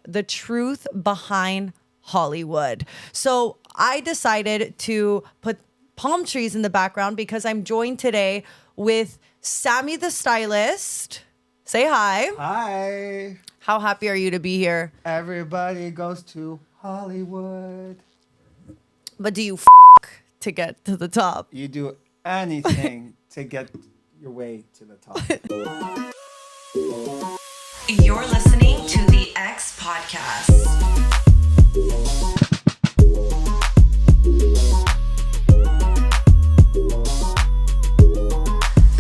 the truth behind Hollywood. So I decided to put palm trees in the background because I'm joined today with Sammy the Stylist. Say hi. Hi. How happy are you to be here? Everybody goes to Hollywood. But do you to get to the top? You do anything to get your way to the top. You're listening to the X Podcast.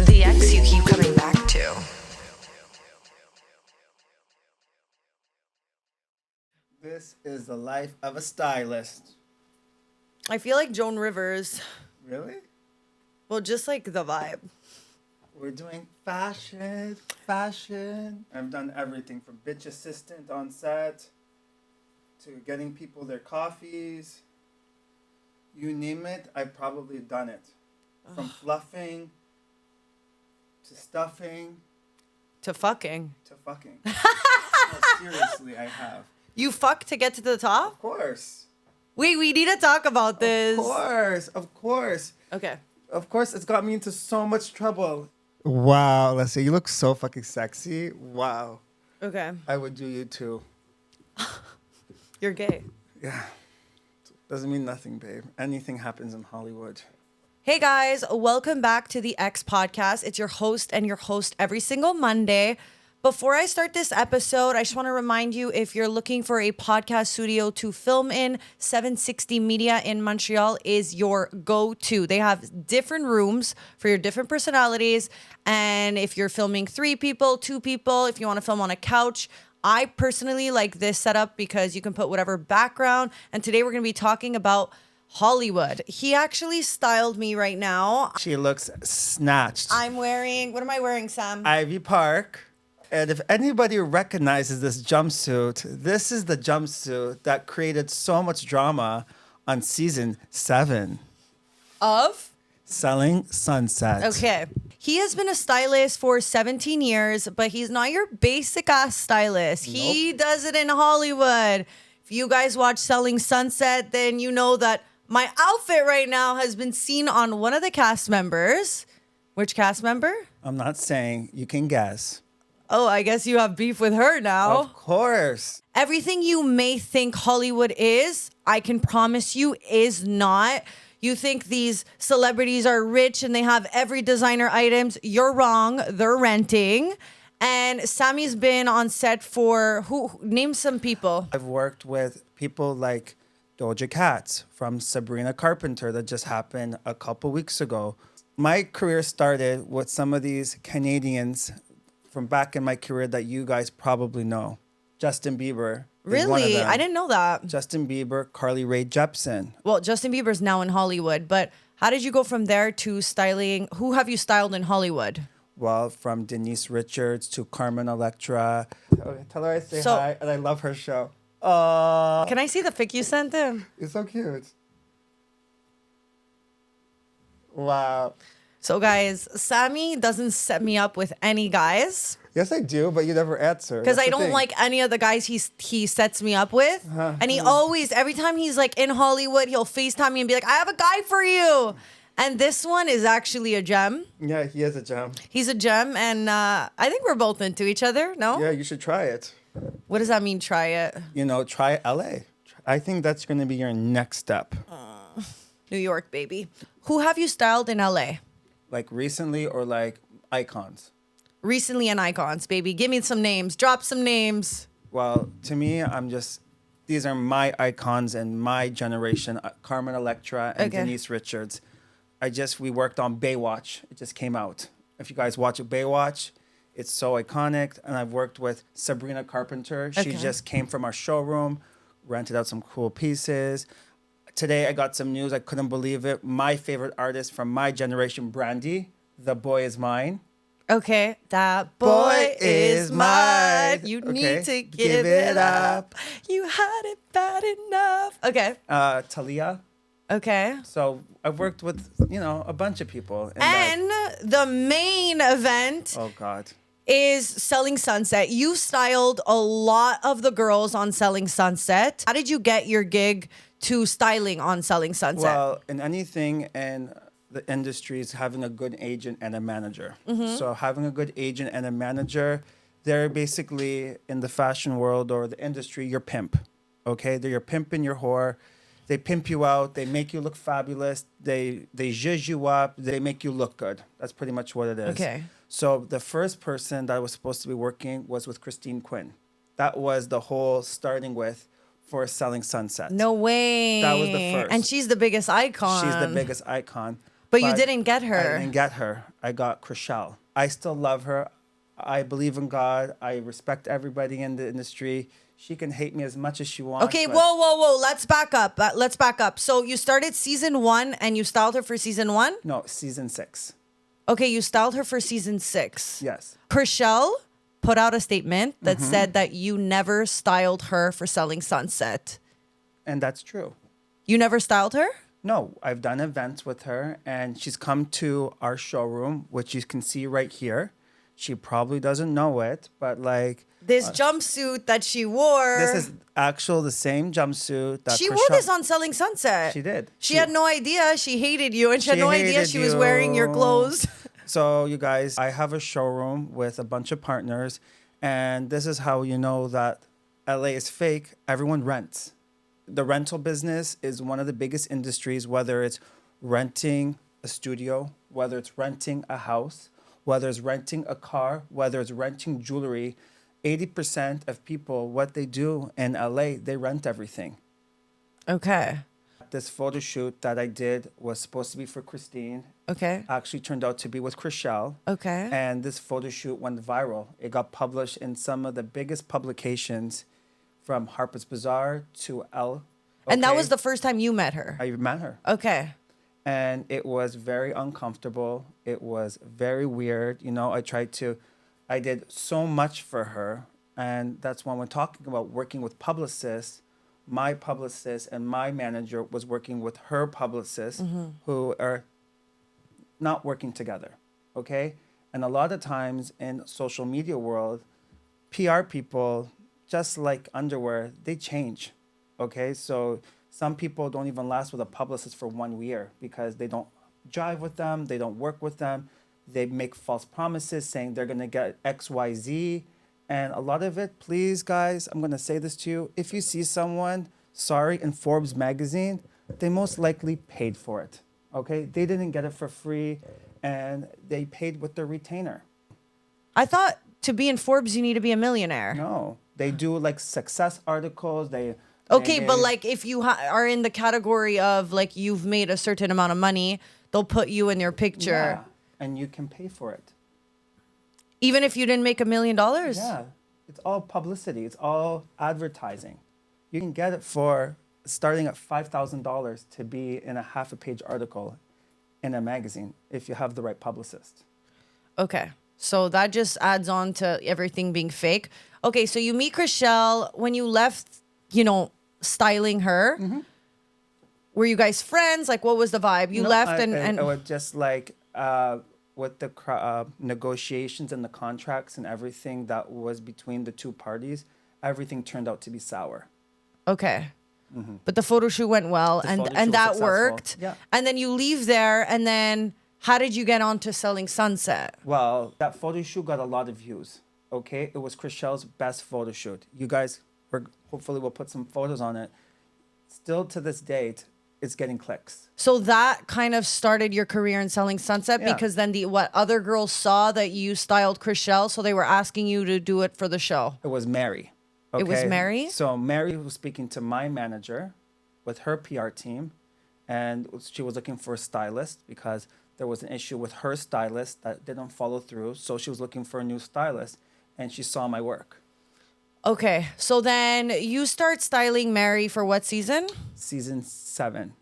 The X you keep coming back to. This is the life of a stylist. I feel like Joan Rivers. Really? Well, just like the vibe. We're doing fashion. I've done everything from bitch assistant on set to getting people their coffees. You name it, I've probably done it. From fluffing to stuffing To fucking. to fucking. No, seriously, I have. You fuck to get to the top? Of course. Wait, we need to talk about this. Of course. Okay. Of course, it's got me into so much trouble. Wow, Leslie, you look so fucking sexy. Wow. Okay. I would do you too. You're gay. Yeah. Doesn't mean nothing, babe. Anything happens in Hollywood. Hey guys, welcome back to the X Podcast. It's your host and your host every single Monday. Before I start this episode, I just want to remind you, if you're looking for a podcast studio to film in, 760 Media in Montreal is your go-to. They have different rooms for your different personalities. And if you're filming 3 people, 2 people, if you want to film on a couch, I personally like this setup because you can put whatever background. And today we're going to be talking about Hollywood. He actually styled me right now. She looks snatched. I'm wearing, what am I wearing, Sam? Ivy Park. And if anybody recognizes this jumpsuit, this is the jumpsuit that created so much drama on season 7. Of? Selling Sunset. Okay. He has been a stylist for 17 years, but he's not your basic ass stylist. Nope. He does it in Hollywood. If you guys watch Selling Sunset, then you know that my outfit right now has been seen on one of the cast members. Which cast member? I'm not saying, you can guess. Oh, I guess you have beef with her now. Of course. Everything you may think Hollywood is, I can promise you is not. You think these celebrities are rich and they have every designer items. You're wrong. They're renting. And Sammy's been on set for, name some people. I've worked with people like Doja Cat from Sabrina Carpenter that just happened a couple weeks ago. My career started with some of these Canadians from back in my career that you guys probably know. Justin Bieber. Really? I didn't know that. Justin Bieber, Carly Rae Jepsen. Well, Justin Bieber's now in Hollywood, but how did you go from there to styling? Who have you styled in Hollywood? Well, from Denise Richards to Carmen, Electra. Tell her I say hi and I love her show. Can I see the fic you sent him? It's so cute. Wow. So guys, Sammy doesn't set me up with any guys. Yes, I do, but you never answer. Because I don't like any of the guys he sets me up with. And he always, every time he's like in Hollywood, he'll FaceTime me and be like, I have a guy for you. And this one is actually a gem. Yeah, he is a gem. He's a gem. And I think we're both into each other, no? Yeah, you should try it. What does that mean, try it? You know, try LA. I think that's going to be your next step. New York, baby. Who have you styled in LA? Like recently or like icons? Recently and icons, baby. Give me some names. Drop some names. Well, to me, these are my icons and my generation. Carmen, Electra, and Denise Richards. We worked on Baywatch. It just came out. If you guys watch Baywatch, it's so iconic. And I've worked with Sabrina Carpenter. She just came from our showroom, rented out some cool pieces. Today, I got some news. I couldn't believe it. My favorite artist from my generation, Brandy, The Boy Is Mine. Okay, that boy is mine. You need to give it up. You had it bad enough. Okay. Talia. Okay. So I've worked with, a bunch of people. And the main event. Oh, God. is Selling Sunset. You styled a lot of the girls on Selling Sunset. How did you get your gig to styling on Selling Sunset? Well, in anything in the industry is having a good agent and a manager. So having a good agent and a manager, they're basically in the fashion world or the industry, your pimp. Okay, they're your pimp and your whore. They pimp you out. They make you look fabulous. They zhuzh you up. They make you look good. That's pretty much what it is. Okay. So the first person that was supposed to be working was with Quinn. That was the whole starting with for Selling Sunset. No way. That was the first. And she's the biggest icon. She's the biggest icon. But you didn't get her. I didn't get her. I got Chrischell. I still love her. I believe in God. I respect everybody in the industry. She can hate me as much as she wants. Okay, whoa. Let's back up. So you started season 1 and you styled her for season 1? No, season 6. Okay, you styled her for season 6. Yes. Chrischell put out a statement that said that you never styled her for Selling Sunset. And that's true. You never styled her? No, I've done events with her and she's come to our showroom, which you can see right here. She probably doesn't know it, but like... This jumpsuit that she wore. This is the same jumpsuit that she wore Chrischell- this on Selling Sunset. She did. She had no idea. She hated you, and she had no idea hated she was wearing your you. clothes. So, you guys, I have a showroom with a bunch of partners, and this is how you know that LA is fake. Everyone rents. The rental business is one of the biggest industries, whether it's renting a studio, whether it's renting a house, whether it's renting a car, whether it's renting jewelry. 80% of people, what they do in LA, they rent everything. Okay. This photo shoot that I did was supposed to be for Christine. Okay. Actually turned out to be with Chrischell. Okay. And this photo shoot went viral. It got published in some of the biggest publications from Harper's Bazaar to Elle. And that was the first time you met her? I met her. Okay. And it was very uncomfortable. It was very weird. You know, I did so much for her. And that's when we're talking about working with publicists. My publicist and my manager was working with her publicist who are not working together. Okay. And a lot of times in social media world, PR people, just like underwear, they change. Okay. So some people don't even last with a publicist for 1 year because they don't jive with them. They don't work with them. They make false promises saying they're going to get X, Y, Z. And a lot of it, please, guys, I'm going to say this to you. If you see someone, in Forbes magazine, they most likely paid for it. Okay? They didn't get it for free, and they paid with their retainer. I thought to be in Forbes, you need to be a millionaire. No. They do, like, success articles. Okay, but, like, if you are in the category of, like, you've made a certain amount of money, they'll put you in their picture. Yeah, and you can pay for it. Even if you didn't make $1 million? Yeah. It's all publicity. It's all advertising. You can get it for starting at $5,000 to be in a half a page article in a magazine if you have the right publicist. Okay. So that just adds on to everything being fake. Okay, so you meet Chrischell. When you left, styling her, were you guys friends? Like, what was the vibe? You left and... It was just like... with the negotiations and the contracts and everything that was between the two parties, everything turned out to be sour. Okay. But the photo shoot went well and that worked. Yeah. And then you leave there, and then how did you get on to Selling Sunset? Well, that photo shoot got a lot of views. Okay. It was Chrishell's best photo shoot. You guys, hopefully we'll put some photos on it. Still to this date, it's getting clicks. So that kind of started your career in Selling Sunset because then other girls saw that you styled Chrischell, so they were asking you to do it for the show. It was Mary. Okay? It was Mary? So Mary was speaking to my manager with her PR team, and she was looking for a stylist because there was an issue with her stylist that didn't follow through. So she was looking for a new stylist, and she saw my work. Okay, so then you start styling Mary for what season? Season 6 and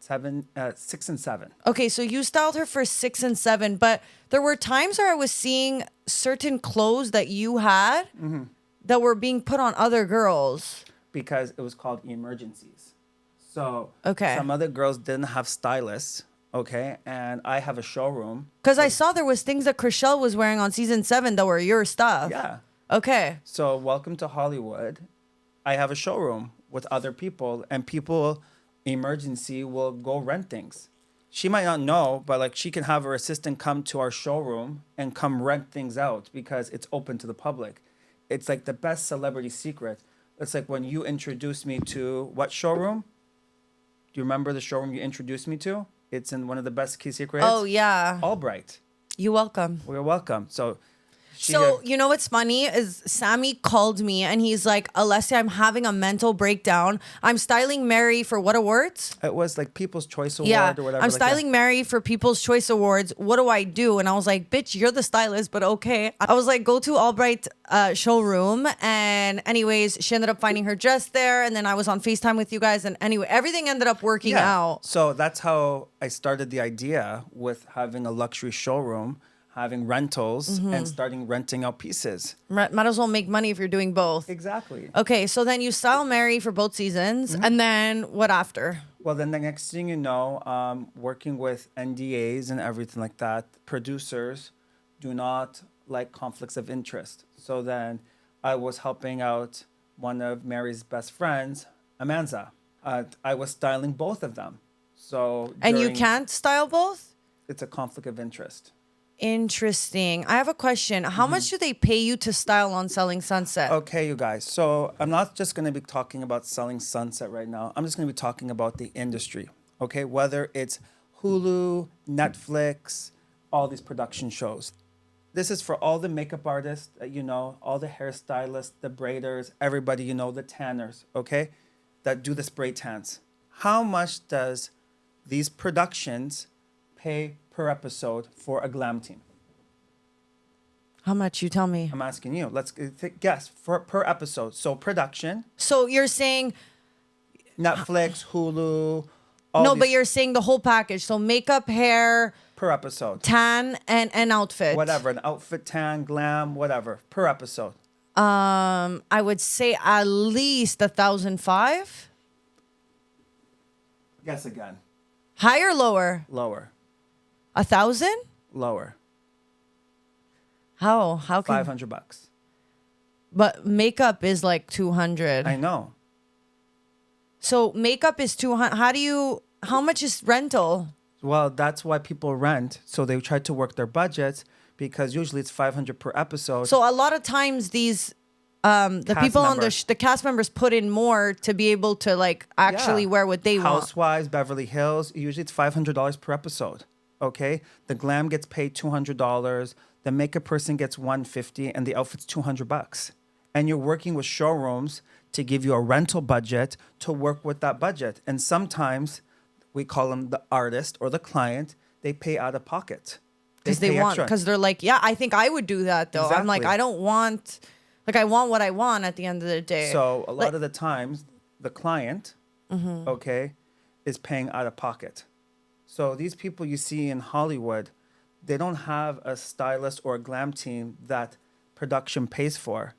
7. Okay, so you styled her for 6 and 7, but there were times where I was seeing certain clothes that you had that were being put on other girls. Because it was called emergencies. So okay. Some other girls didn't have stylists. Okay, and I have a showroom. Because I saw there was things that Chrischell was wearing on season 7 that were your stuff. Yeah. Okay. So welcome to Hollywood. I have a showroom with other people, and people emergency will go rent things. She might not know, but like she can have her assistant come to our showroom and come rent things out because it's open to the public. It's like the best celebrity secret. It's like when you introduced me to what showroom? Do you remember the showroom you introduced me to? It's in one of the best key secrets. Oh, yeah. Albright. You're welcome. We're welcome. So you know what's funny is Sammy called me and he's like, Alessia, I'm having a mental breakdown. I'm styling Mary for what awards? it was like People's Choice Award Yeah, or whatever. I'm like styling Mary for People's Choice Awards. What do I do? And I was like, bitch, you're the stylist, but okay. I was like, go to Albright showroom. And anyways, she ended up finding her dress there. And then I was on FaceTime with you guys. And anyway, everything ended up working out. So that's how I started the idea with having a luxury showroom, having rentals, and starting renting out pieces. Might as well make money if you're doing both. Exactly. Okay, so then you style Mary for both seasons. And then what after? Well, then the next thing you know, working with NDAs and everything like that, producers do not like conflicts of interest. So then I was helping out one of Mary's best friends, Amanda. I was styling both of them. So And you can't style both? It's a conflict of interest. Interesting. I have a question. How much do they pay you to style on Selling Sunset? Okay, you guys. So I'm not just going to be talking about Selling Sunset right now. I'm just going to be talking about the industry. Okay, whether it's Hulu, Netflix, all these production shows. This is for all the makeup artists, you know, all the hairstylists, the braiders, everybody, you know, the tanners, okay, that do the spray tans. How much does these productions pay per episode for a glam team? How much? You tell me. I'm asking you. Let's guess for per episode. So production, So you're saying Netflix, Hulu. All no, these but you're saying the whole package. So makeup, hair, per episode. tan, and outfit. Whatever, an outfit, tan, glam, whatever, per episode. I would say at least 1,005. Guess again. Higher, lower? Lower. 1,000? Lower. How? How can? $500. But makeup is like 200. I know. So makeup is 200. How much is rental? Well, that's why people rent. So they try to work their budgets because usually it's $500 per episode. So a lot of times these the Cast people on member. the cast members put in more to be able to like actually Yeah. wear what they want. Housewives, Beverly Hills, usually it's $500 per episode. Okay? The glam gets paid $200, the makeup person gets $150, and the outfit's $200. And you're working with showrooms to give you a rental budget to work with that budget. And sometimes we call them the artist or the client, they pay out of pocket. Because they pay want, extra. because they're like, yeah, I think I would do that though. I'm like, Exactly. I don't want, like, I want what I want at the end of the day. So a lot Like- of the times, the client, okay, is paying out of pocket. So these people you see in Hollywood, they don't have a stylist or a glam team that production pays for.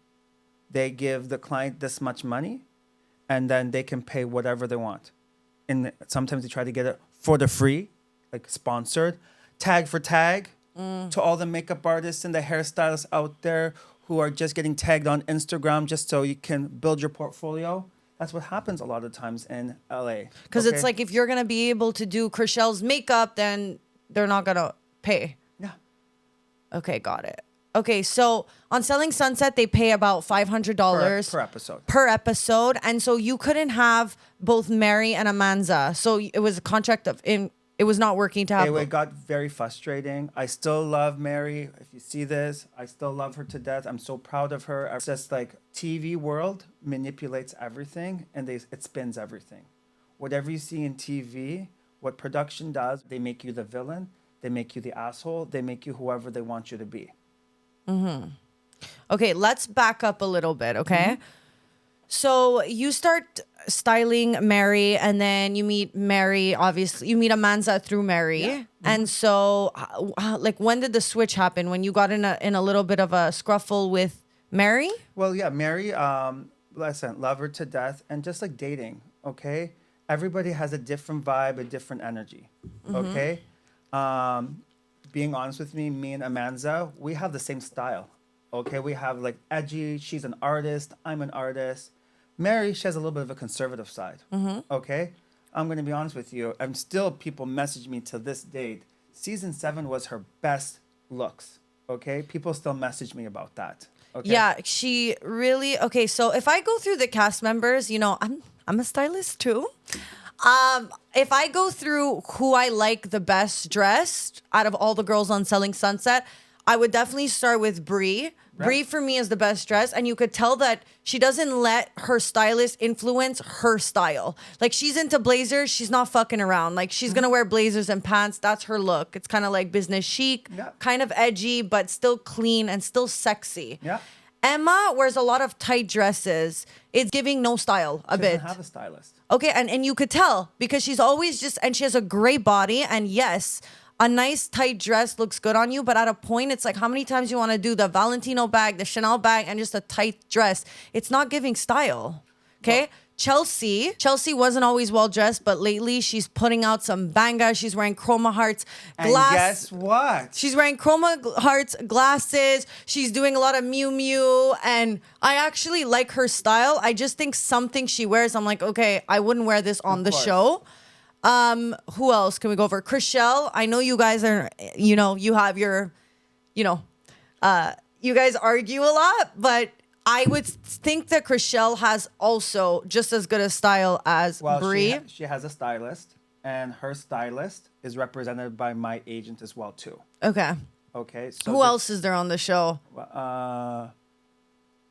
They give the client this much money, and then they can pay whatever they want. And sometimes they try to get it for the free, like sponsored, tag for tag, to all the makeup artists and the hairstylists out there who are just getting tagged on Instagram just so you can build your portfolio. That's what happens a lot of times in LA. Because it's like if you're going to be able to do Chrishell's makeup, then they're not going to pay. Yeah. Okay, got it. Okay, so on Selling Sunset, they pay about $500 Per episode. per episode. And so you couldn't have both Mary and Amanda. So it was a contract of, it was not working to have It got very frustrating. I still love Mary. If you see this, I still love her to death. I'm so proud of her. It's just like TV world manipulates everything and it spins everything. Whatever you see in TV, what production does, they make you the villain, they make you the asshole, they make you whoever they want you to be. Okay, let's back up a little bit, okay? So you start styling Mary, and then you meet Mary, obviously. You meet Amanda through Mary. Yeah. And so, like, when did the switch happen? When you got in a little bit of a scruffle with Mary? Well, yeah, Mary, listen, love her to death. And just like dating, okay? Everybody has a different vibe, a different energy. Okay. Being honest with me and Amanda, we have the same style. Okay, we have like edgy. She's an artist. I'm an artist. Mary, she has a little bit of a conservative side. Okay, I'm gonna be honest with you. I'm still people message me to this date. Season 7 was her best looks. Okay, people still message me about that. Okay? Yeah, she really. Okay, so if I go through the cast members, I'm a stylist too. If I go through who I like the best dressed out of all the girls on Selling Sunset, I would definitely start with Brie. Right. Brie for me is the best dressed, and you could tell that she doesn't let her stylist influence her style. Like, she's into blazers, she's not fucking around. Like, she's gonna wear blazers and pants. That's her look. It's kind of like business chic, kind of edgy, but still clean and still sexy. Yeah. Emma wears a lot of tight dresses. It's giving no style a She bit. doesn't have a stylist. Okay, and you could tell because she's always and she has a great body. And yes, a nice tight dress looks good on you, but at a point, it's like, how many times you want to do the Valentino bag, the Chanel bag, and just a tight dress? It's not giving style. Okay. Well, Chelsea wasn't always well dressed, but lately she's putting out some banga. She's wearing chroma hearts glass. And guess what? She's wearing chroma hearts glasses. She's doing a lot of Miu Miu, and I actually like her style. I just think something she wears, I'm like, okay, I wouldn't wear this on the show. Who else can we go over? Chrischell. I know you guys are, you have your, you guys argue a lot, but I would think that Chrischell has also just as good a style as Brie. She has a stylist, and her stylist is represented by my agent as well too. Okay. So who else is there on the show?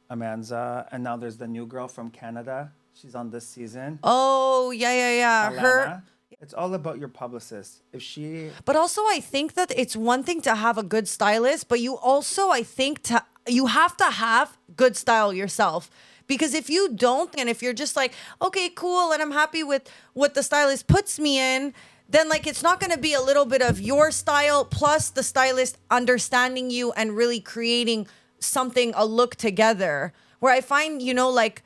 Amanda, and now there's the new girl from Canada. She's on this season. Oh, yeah. Alana. Her. It's all about your publicist. But also, I think that it's one thing to have a good stylist, but you also, I think, you have to have good style yourself. Because if you don't, and if you're just like, okay, cool, and I'm happy with what the stylist puts me in, then like it's not going to be a little bit of your style plus the stylist understanding you and really creating something, a look together. Where I find, like,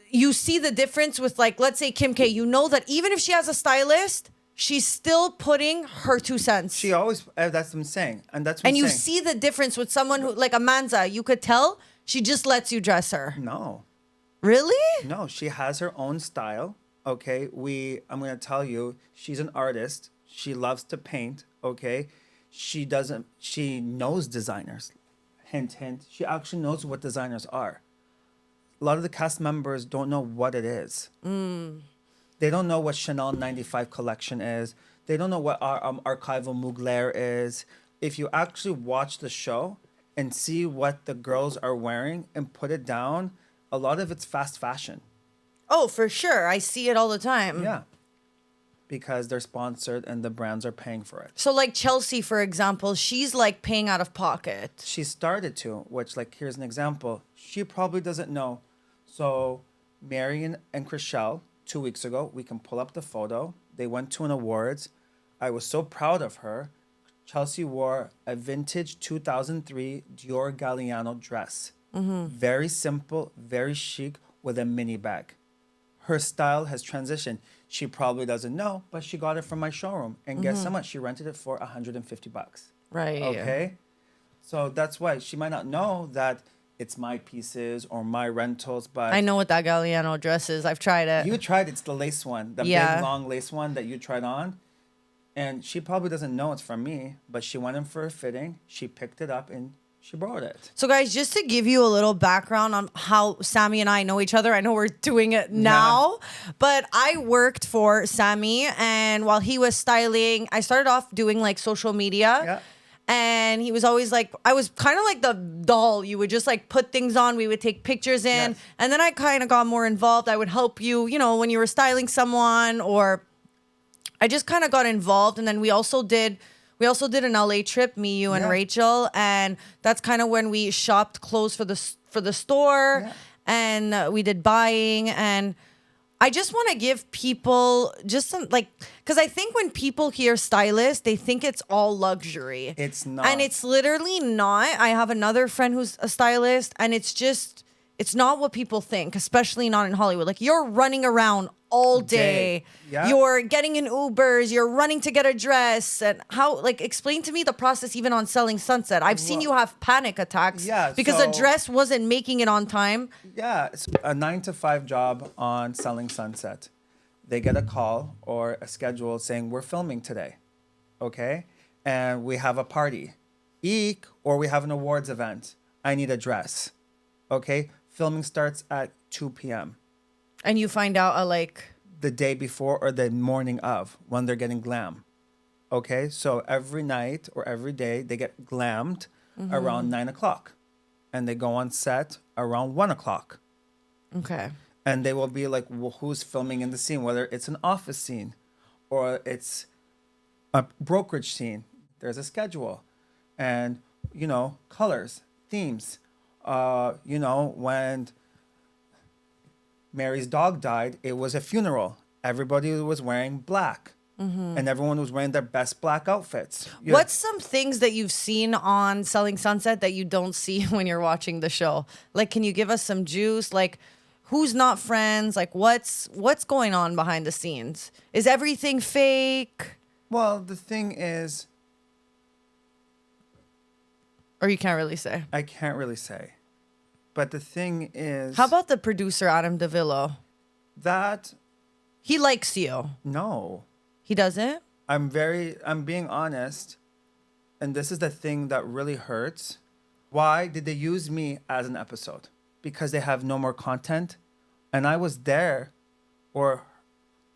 you see the difference with, like, let's say Kim K. You know that even if she has a stylist, she's still putting her 2 cents. She always, that's what I'm saying. And that's what and I'm you saying. see the difference with someone who, like Amanda, you could tell she just lets you dress her. No. Really? No, she has her own style. Okay. I'm going to tell you, she's an artist. She loves to paint. Okay. She knows designers. Hint, hint. She actually knows what designers are. A lot of the cast members don't know what it is. They don't know what Chanel 95 collection is. They don't know what our archival Mugler is. If you actually watch the show and see what the girls are wearing and put it down, a lot of it's fast fashion. Oh, for sure. I see it all the time. Yeah. Because they're sponsored and the brands are paying for it. So like Chelsea, for example, she's like paying out of pocket. She started to, which, like, here's an example. She probably doesn't know. So Marion and Chrischell, 2 weeks ago, we can pull up the photo. They went to an awards. I was so proud of her. Chelsea wore a vintage 2003 Dior Galliano dress. Very simple, very chic with a mini bag. Her style has transitioned. She probably doesn't know, but she got it from my showroom. And guess how much? She rented it for $150. Right. Okay? So that's why she might not know that it's my pieces or my rentals, but I know what that Galliano dress is. I've tried it. you tried. It's the lace one, the big long lace one that you tried on, and she probably doesn't know it's from me. But she went in for a fitting. She picked it up and she brought it. So guys, just to give you a little background on how Sammy and I know each other, I know we're doing it now, but I worked for Sammy, and while he was styling, I started off doing like social media. Yeah. And he was always like, I was kind of like the doll. You would just like put things on. We would take pictures in. Yes. And then I kind of got more involved. I would help you, when you were styling someone, or I just kind of got involved. And then we also did an LA trip, me, you, and Rachel. And that's kind of when we shopped clothes for the store. Yeah. And we did buying. And I just want to give people just some, like, because I think when people hear stylist, they think it's all luxury. It's not. And it's literally not. I have another friend who's a stylist, and it's It's not what people think, especially not in Hollywood. Like, you're running around all day. Yeah. You're getting in Ubers. You're running to get a dress. And how, like, explain to me the process even on Selling Sunset. I've seen you have panic attacks because a dress wasn't making it on time. Yeah, it's a 9 to 5 job on Selling Sunset. They get a call or a schedule saying, we're filming today, okay? And we have a party. Eek, or we have an awards event. I need a dress, okay? Filming starts at 2 p.m. And you find out the day before or the morning of when they're getting glam. Okay, so every night or every day they get glammed around 9 o'clock. And they go on set around 1 o'clock. Okay. And they will be like, well, who's filming in the scene? Whether it's an office scene or it's a brokerage scene. There's a schedule. And, colors, themes. When Mary's dog died, it was a funeral. Everybody was wearing black. And everyone was wearing their best black outfits. What's some things that you've seen on Selling Sunset that you don't see when you're watching the show? Like, can you give us some juice? Like, who's not friends? Like, what's going on behind the scenes? Is everything fake? Well, the thing is... Or you can't really say? I can't really say. But the thing is... How about the producer, Adam DeVillo? That... He likes you. No. He doesn't? I'm being honest. And this is the thing that really hurts. Why did they use me as an episode? Because they have no more content. And I was there or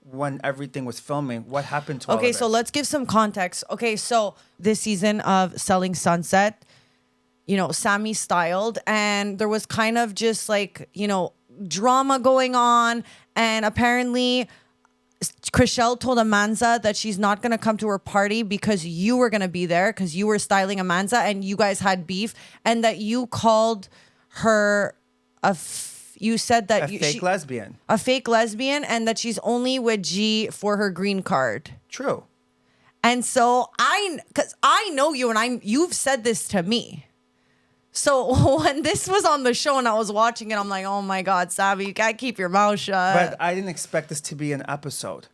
when everything was filming. What happened to all of it? Okay, so let's give some context. Okay, so this season of Selling Sunset, Sammy styled, and there was kind of just drama going on. And apparently Chrischell told Amanza that she's not going to come to her party because you were going to be there because you were styling Amanza and you guys had beef, and that you called her you said that a fake lesbian. A fake lesbian, and that she's only with G for her green card. True. And so because I know you and you've said this to me. So when this was on the show and I was watching it, I'm like, oh my God, Savvy, you gotta keep your mouth shut. But I didn't expect this to be an episode.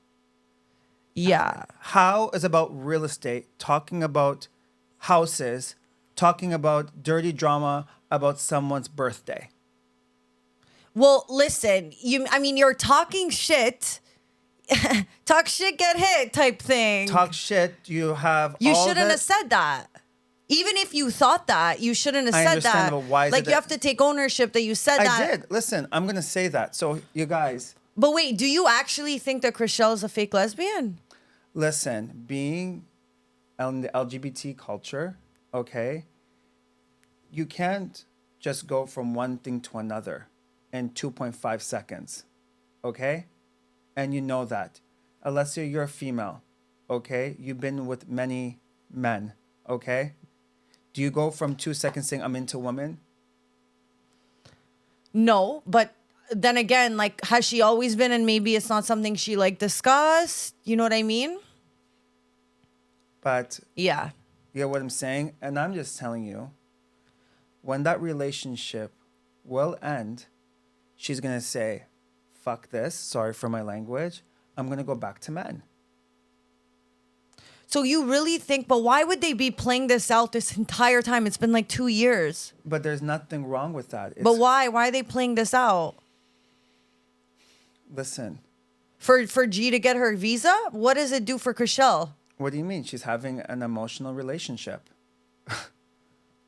Yeah. How is about real estate, talking about houses, talking about dirty drama about someone's birthday? Well, listen, you're talking shit. Talk shit, get hit type thing. Talk shit, you shouldn't have said that. Even if you thought that, you shouldn't have said that. But why is you have to take ownership that you said that. I did. Listen, I'm going to say that. So, you guys. But wait, do you actually think that Chrischell is a fake lesbian? Listen, being in the LGBT culture, okay, you can't just go from one thing to another in 2.5 seconds, okay? And you know that. Unless you're a female, okay? You've been with many men, okay? Do you go from 2 seconds saying I'm into women? No, but then again, has she always been, and maybe it's not something she discussed? You know what I mean? But yeah, you get what I'm saying? And I'm just telling you, when that relationship will end, she's going to say, fuck this, sorry for my language, I'm going to go back to men. So you really think, but why would they be playing this out this entire time? It's been 2 years. But there's nothing wrong with that. But why? Why are they playing this out? Listen. For G to get her visa? What does it do for Chrischell? What do you mean? She's having an emotional relationship.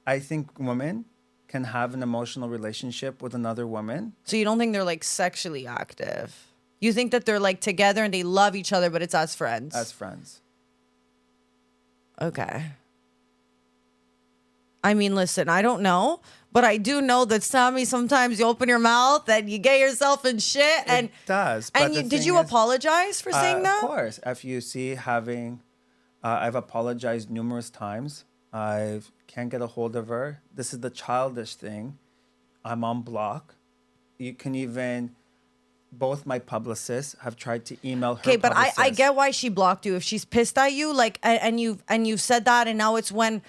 I think women can have an emotional relationship with another woman. So you don't think they're sexually active? You think that they're together and they love each other, but it's as friends? As friends. Okay. Listen, I don't know, but I do know that Sammy, sometimes you open your mouth and you get yourself in shit. And it does. And did you apologize for saying that? Of course. FUC I've apologized numerous times. I can't get a hold of her. This is the childish thing. I'm on block. You can even... Both my publicists have tried to email her. Okay, but I get why she blocked you. If she's pissed at you, and you've said that, and now it's when,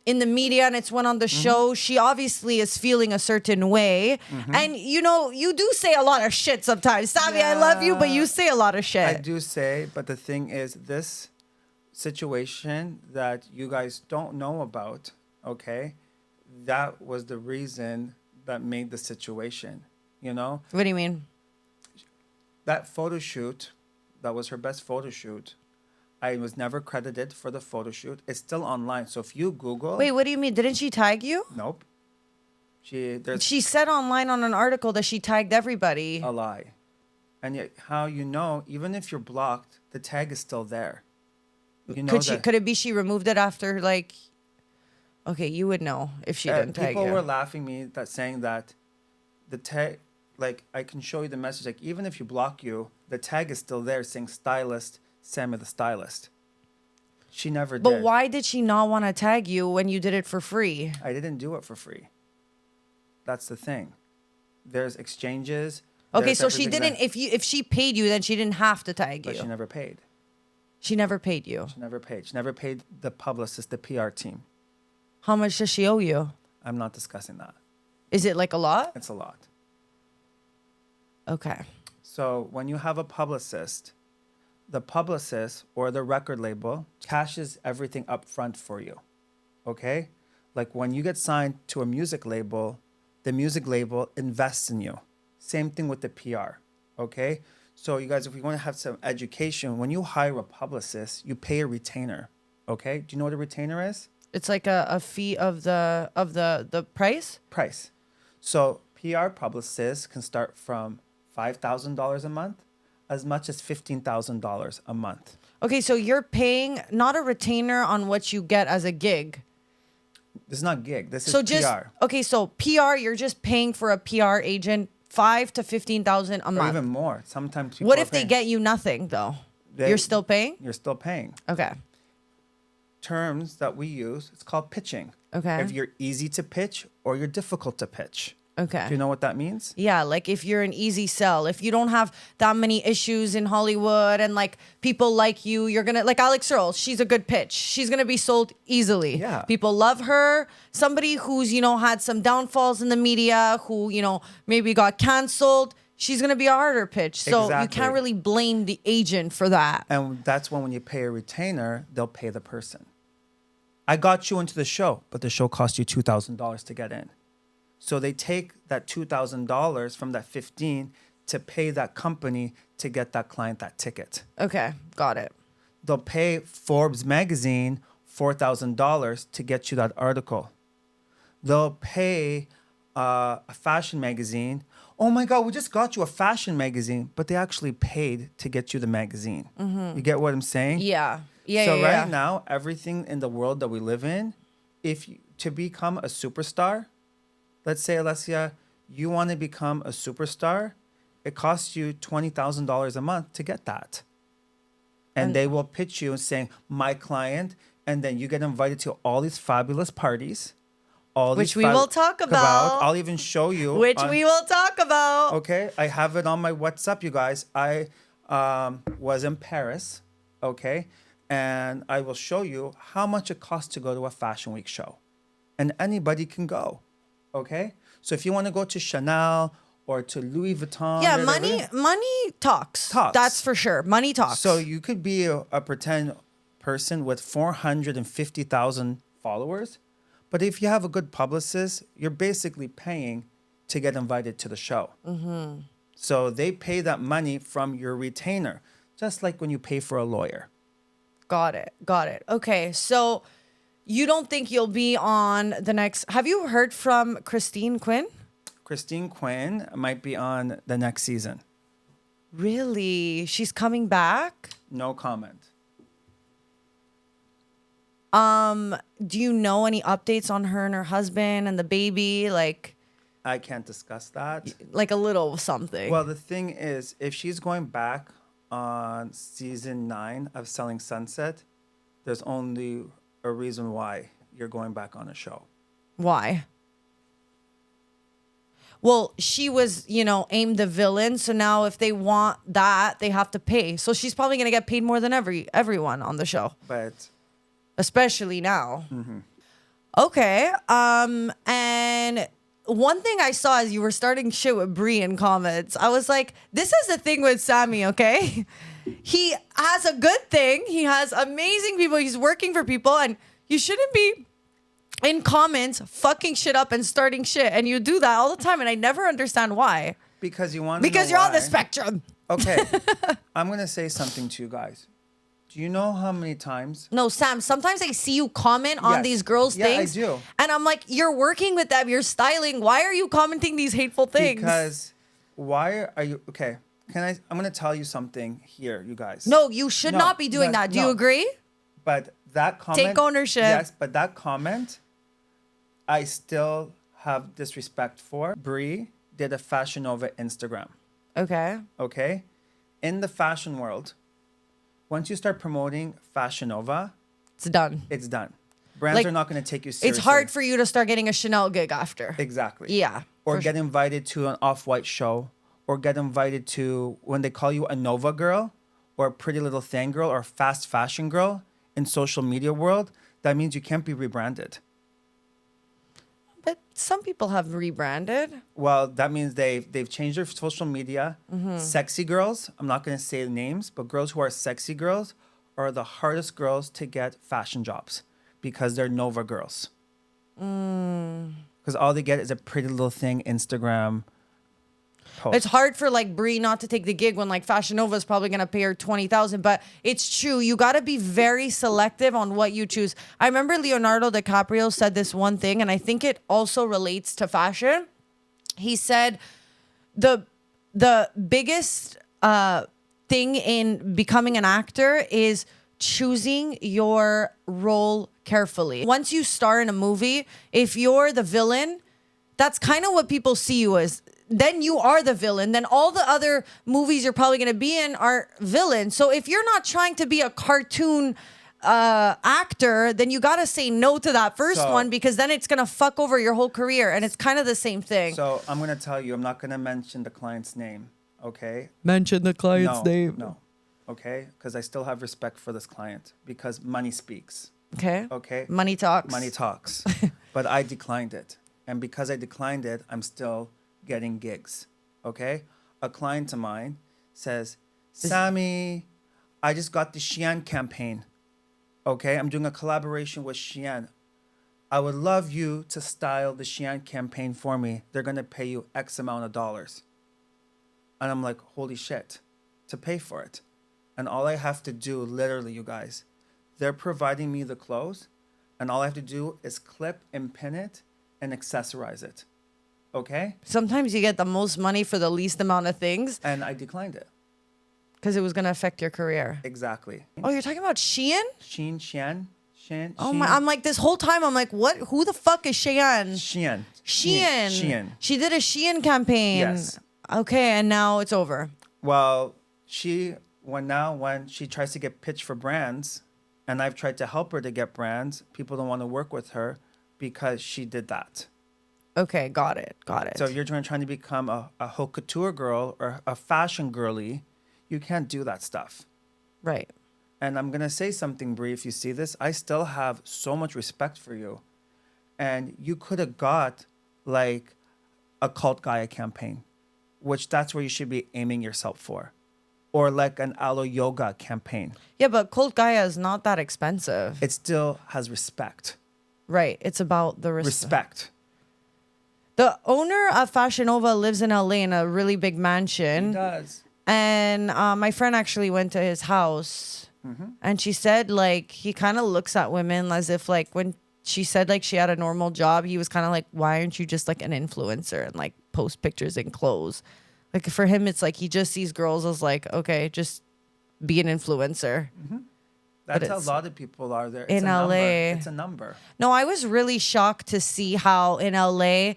in the media and it's went on the show, she obviously is feeling a certain way. And you do say a lot of shit sometimes. Sammy, I love you, but you say a lot of shit. I do say, but the thing is, this situation that you guys don't know about, okay, that was the reason that made the situation, What do you mean? That photo shoot, that was her best photo shoot. I was never credited for the photo shoot. It's still online. So if you Google... Wait, what do you mean? Didn't she tag you? Nope. She said online on an article that she tagged everybody. A lie. And yet, how even if you're blocked, the tag is still there. Could it be she removed it after, like... Okay, you would know if she didn't tag you. People were laughing me saying that the tag... Like, I can show you the message. Like, even if you block you, the tag is still there saying Stylist, Sammy the Stylist. She never did. But why did she not want to tag you when you did it for free? I didn't do it for free. That's the thing. There's exchanges. Okay, so she didn't. If she paid you, then she didn't have to tag you. But she never paid. She never paid you. She never paid. She never paid the publicist, the PR team. How much does she owe you? I'm not discussing that. Is it like a lot? It's a lot. Okay. So when you have a publicist, the publicist or the record label cashes everything up front for you. Okay? Like when you get signed to a music label, the music label invests in you. Same thing with the PR. Okay? So you guys, if you want to have some education, when you hire a publicist, you pay a retainer. Okay? Do you know what a retainer is? It's like a fee of the price? Price. So PR publicists can start from $5,000 a month, as much as $15,000 a month. Okay, so you're paying not a retainer on what you get as a gig. This is not gig. This is PR. Okay, so PR, you're just paying for a PR agent $5,000 to $15,000 a month. Or even more. Sometimes people What if they get you nothing though? You're still paying? You're still paying. Okay. Terms that we use, it's called pitching. Okay. If you're easy to pitch or you're difficult to pitch. Okay. Do you know what that means? Yeah, like if you're an easy sell, if you don't have that many issues in Hollywood and like people like you, you're gonna, like Alex Earl, she's a good pitch. She's gonna be sold easily. Yeah. People love her. Somebody who's, had some downfalls in the media, who, maybe got canceled, she's gonna be a harder pitch. So you can't really blame the agent for that. And that's when you pay a retainer, they'll pay the person. I got you into the show, but the show cost you $2,000 to get in. So they take that $2,000 from that $15,000 to pay that company to get that client that ticket. Okay, got it. They'll pay Forbes magazine $4,000 to get you that article. They'll pay a fashion magazine. Oh my God, we just got you a fashion magazine, but they actually paid to get you the magazine. You get what I'm saying? Yeah. So right now, everything in the world that we live in, to become a superstar, let's say, Alessia, you want to become a superstar, it costs you $20,000 a month to get that. And they will pitch you saying, my client, and then you get invited to all these fabulous parties. Which we will talk about. I'll even show you. We will talk about. Okay, I have it on my WhatsApp, you guys. I was in Paris, okay? And I will show you how much it costs to go to a Fashion Week show. And anybody can go. Okay, so if you want to go to Chanel or to Louis Vuitton, yeah, money talks. That's for sure. Money talks. So you could be a pretend person with 450,000 followers, but if you have a good publicist, you're basically paying to get invited to the show. So they pay that money from your retainer, just like when you pay for a lawyer. Got it. Okay, so. You don't think you'll be on the next... Have you heard from Quinn? Quinn might be on the next season. Really? She's coming back? No comment. Do you know any updates on her and her husband and the baby? Like... I can't discuss that. Like a little something. Well, the thing is, if she's going back on season 9 of Selling Sunset, there's only... a reason why you're going back on a show. Why? Well, she was, aimed the villain. So now if they want that, they have to pay. So she's probably going to get paid more than everyone on the show. But especially now. Okay. And one thing I saw as you were starting shit with Bree in comments, I was like, this is the thing with Sammy, okay? He has a good thing. He has amazing people. He's working for people, and you shouldn't be in comments fucking shit up and starting shit. And you do that all the time, and I never understand why. Because you want. Because you're on the spectrum. Okay, I'm gonna say something to you guys. Do you know how many times? No, Sam, sometimes I see you comment on these girls' things. Yeah, I do. And I'm like, you're working with them, you're styling. Why are you commenting these hateful things? Because why are you okay? I'm gonna tell you something here, you guys. No, you should not be doing that. Do you agree? But that comment. Take ownership. Yes, but that comment, I still have disrespect for. Bree did a Fashion Nova Instagram. Okay. Okay? In the fashion world, once you start promoting Fashion Nova, it's done. It's done. Brands are not going to take you seriously. It's hard for you to start getting a Chanel gig after. Exactly. Yeah. Or get invited to an Off-White show, or get invited to when they call you a Nova girl, or a Pretty Little Thing girl, or fast fashion girl in social media world. That means you can't be rebranded. But some people have rebranded. Well, that means they've changed their social media. Mm-hmm. Sexy girls, I'm not going to say the names, but girls who are sexy girls are the hardest girls to get fashion jobs because they're Nova girls. Because all they get is a Pretty Little Thing Instagram post. It's hard for like Bree not to take the gig when like Fashion Nova is probably gonna pay her $20,000. But it's true. You got to be very selective on what you choose. I remember Leonardo DiCaprio said this one thing, and I think it also relates to fashion. He said the biggest thing in becoming an actor is choosing your role carefully. Once you star in a movie, if you're the villain, that's kind of what people see you as. Then you are the villain. Then all the other movies you're probably going to be in are villains. So if you're not trying to be a cartoon actor, then you got to say no to that first one, because then it's going to fuck over your whole career. And it's kind of the same thing. So I'm going to tell you, I'm not going to mention the client's name, okay? Mention the client's name. No, okay? Because I still have respect for this client because money speaks. Okay. Okay? Money talks. Money talks. But I declined it. And because I declined it, I'm still getting gigs, okay? A client of mine says, Sammy, I just got the Shein campaign, okay? I'm doing a collaboration with Shein. I would love you to style the Shein campaign for me. They're going to pay you X amount of dollars. And I'm like, holy shit, to pay for it. And all I have to do, literally, you guys, they're providing me the clothes, and all I have to do is clip and pin it and accessorize it. Okay? Sometimes you get the most money for the least amount of things. And I declined it. Because it was going to affect your career. Exactly. Oh, you're talking about Shein? Shein. Oh my! I'm like, this whole time I'm like, what? Who the fuck is Shein? Shein. She did a Shein campaign. Yes. Okay, and now it's over. Well, when she tries to get pitched for brands, and I've tried to help her to get brands, people don't want to work with her because she did that. Okay, got it. So if you're trying to become a haute couture girl or a fashion girly, you can't do that stuff. Right. And I'm going to say something, Bree, if you see this. I still have so much respect for you. And you could have got like a Cult Gaia campaign, which that's where you should be aiming yourself for. Or like an Aloe Yoga campaign. Yeah, but Cult Gaia is not that expensive. It still has respect. Right. It's about the respect. The owner of Fashion Nova lives in LA in a really big mansion. He does. And my friend actually went to his house. Mm-hmm. And she said, like, he kind of looks at women as if, like, when she said, like, she had a normal job, he was kind of like, why aren't you just, like, an influencer and, like, post pictures in clothes? Like, for him, it's like he just sees girls as, like, okay, just be an influencer. Mm-hmm. That's how a lot of people are there. It's in LA. It's a number. No, I was really shocked to see how in LA...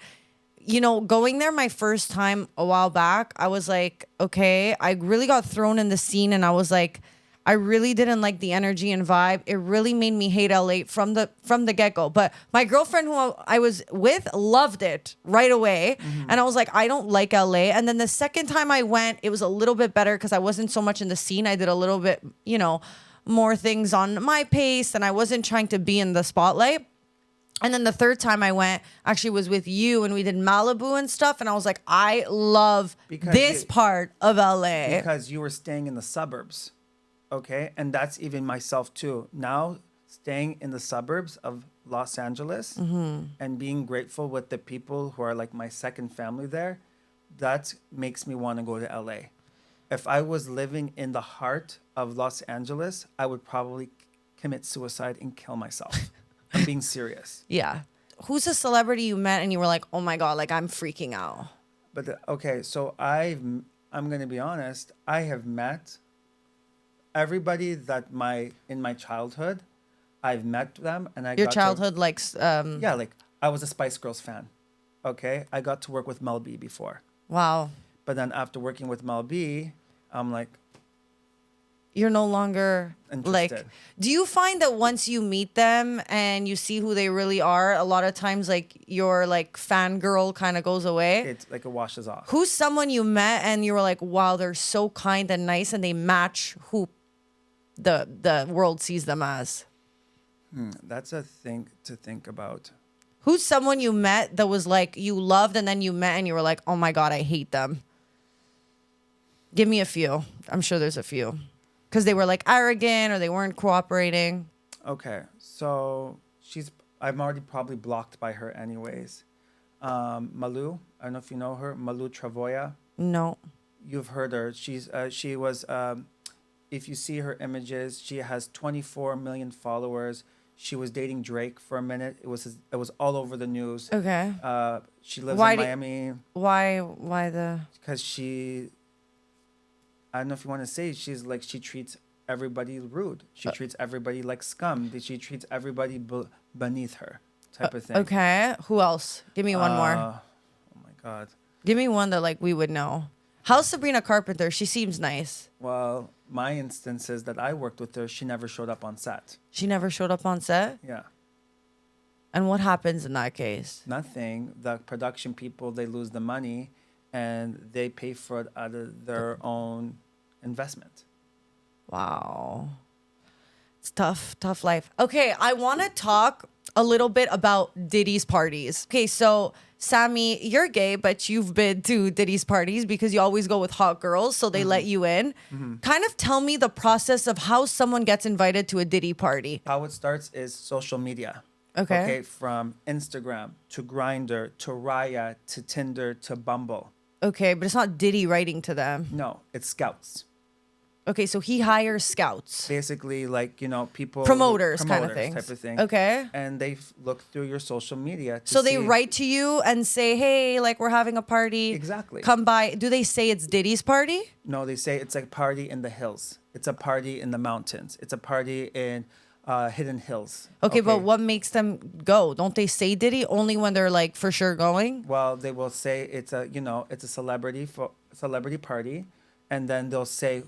You know, going there my first time a while back, I was like, okay, I really got thrown in the scene, and I was like, I really didn't like the energy and vibe. It really made me hate LA from the get-go. But my girlfriend who I was with loved it right away. Mm-hmm. And I was like, I don't like LA. And then the second time I went, it was a little bit better because I wasn't so much in the scene. I did a little bit, more things on my pace, and I wasn't trying to be in the spotlight. And then the third time I went actually was with you, and we did Malibu and stuff. And I was like, I love this part of LA. Because you were staying in the suburbs. Okay. And that's even myself too. Now staying in the suburbs of Los Angeles and being grateful with the people who are like my second family there, that makes me want to go to LA. If I was living in the heart of Los Angeles, I would probably commit suicide and kill myself. I'm being serious. Yeah. Who's a celebrity you met and you were like, oh my God, like I'm freaking out? But okay, so I'm going to be honest. I have met everybody that in my childhood. I've met them, and Your childhood, yeah, like I was a Spice Girls fan. Okay, I got to work with Mel B before. Wow. But then after working with Mel B, I'm like, you're no longer interested. like. Do you find that once you meet them and you see who they really are, a lot of times like your like fangirl kind of goes away? It like it washes off. Who's someone you met and you were like, wow, they're so kind and nice, and they match who the world sees them as? That's a thing to think about. Who's someone you met that was like you loved, and then you met and you were like, oh my God, I hate them? Give me a few. I'm sure there's a few. Because they were like arrogant or they weren't cooperating. Okay, so I'm already probably blocked by her anyways. Malu, I don't know if you know her, Malu Travoya. No. You've heard her. She was, if you see her images, she has 24 million followers. She was dating Drake for a minute. It was all over the news. Okay. She lives in Miami. Why the? Because I don't know if you want to say, she treats everybody rude. She treats everybody like scum. She treats everybody beneath her, type of thing. Okay. Who else? Give me one more. Oh my God. Give me one that like we would know. How's Sabrina Carpenter? She seems nice. Well, my instance is that I worked with her. She never showed up on set. She never showed up on set? Yeah. And what happens in that case? Nothing. The production people, they lose the money and they pay for it out of their own investment. Wow. It's tough life. Okay, I want to talk a little bit about Diddy's parties. Okay, so Sammy, you're gay, but you've been to Diddy's parties because you always go with hot girls, so they let you in. Kind of tell me the process of how someone gets invited to a Diddy party. How it starts is social media. Okay. From Instagram to Grindr to Raya to Tinder to Bumble. Okay, but it's not Diddy writing to them. No, it's scouts. Okay, so he hires scouts. Basically, like, people... Promoters kind of things. Type of thing. Okay. And they look through your social media to So they write to you and say, hey, like, we're having a party. Exactly. Come by. Do they say it's Diddy's party? No, they say it's a party in the hills. It's a party in the mountains. It's a party in Hidden Hills. Okay, but what makes them go? Don't they say Diddy only when they're like for sure going? Well, they will say it's a celebrity party, and then they'll say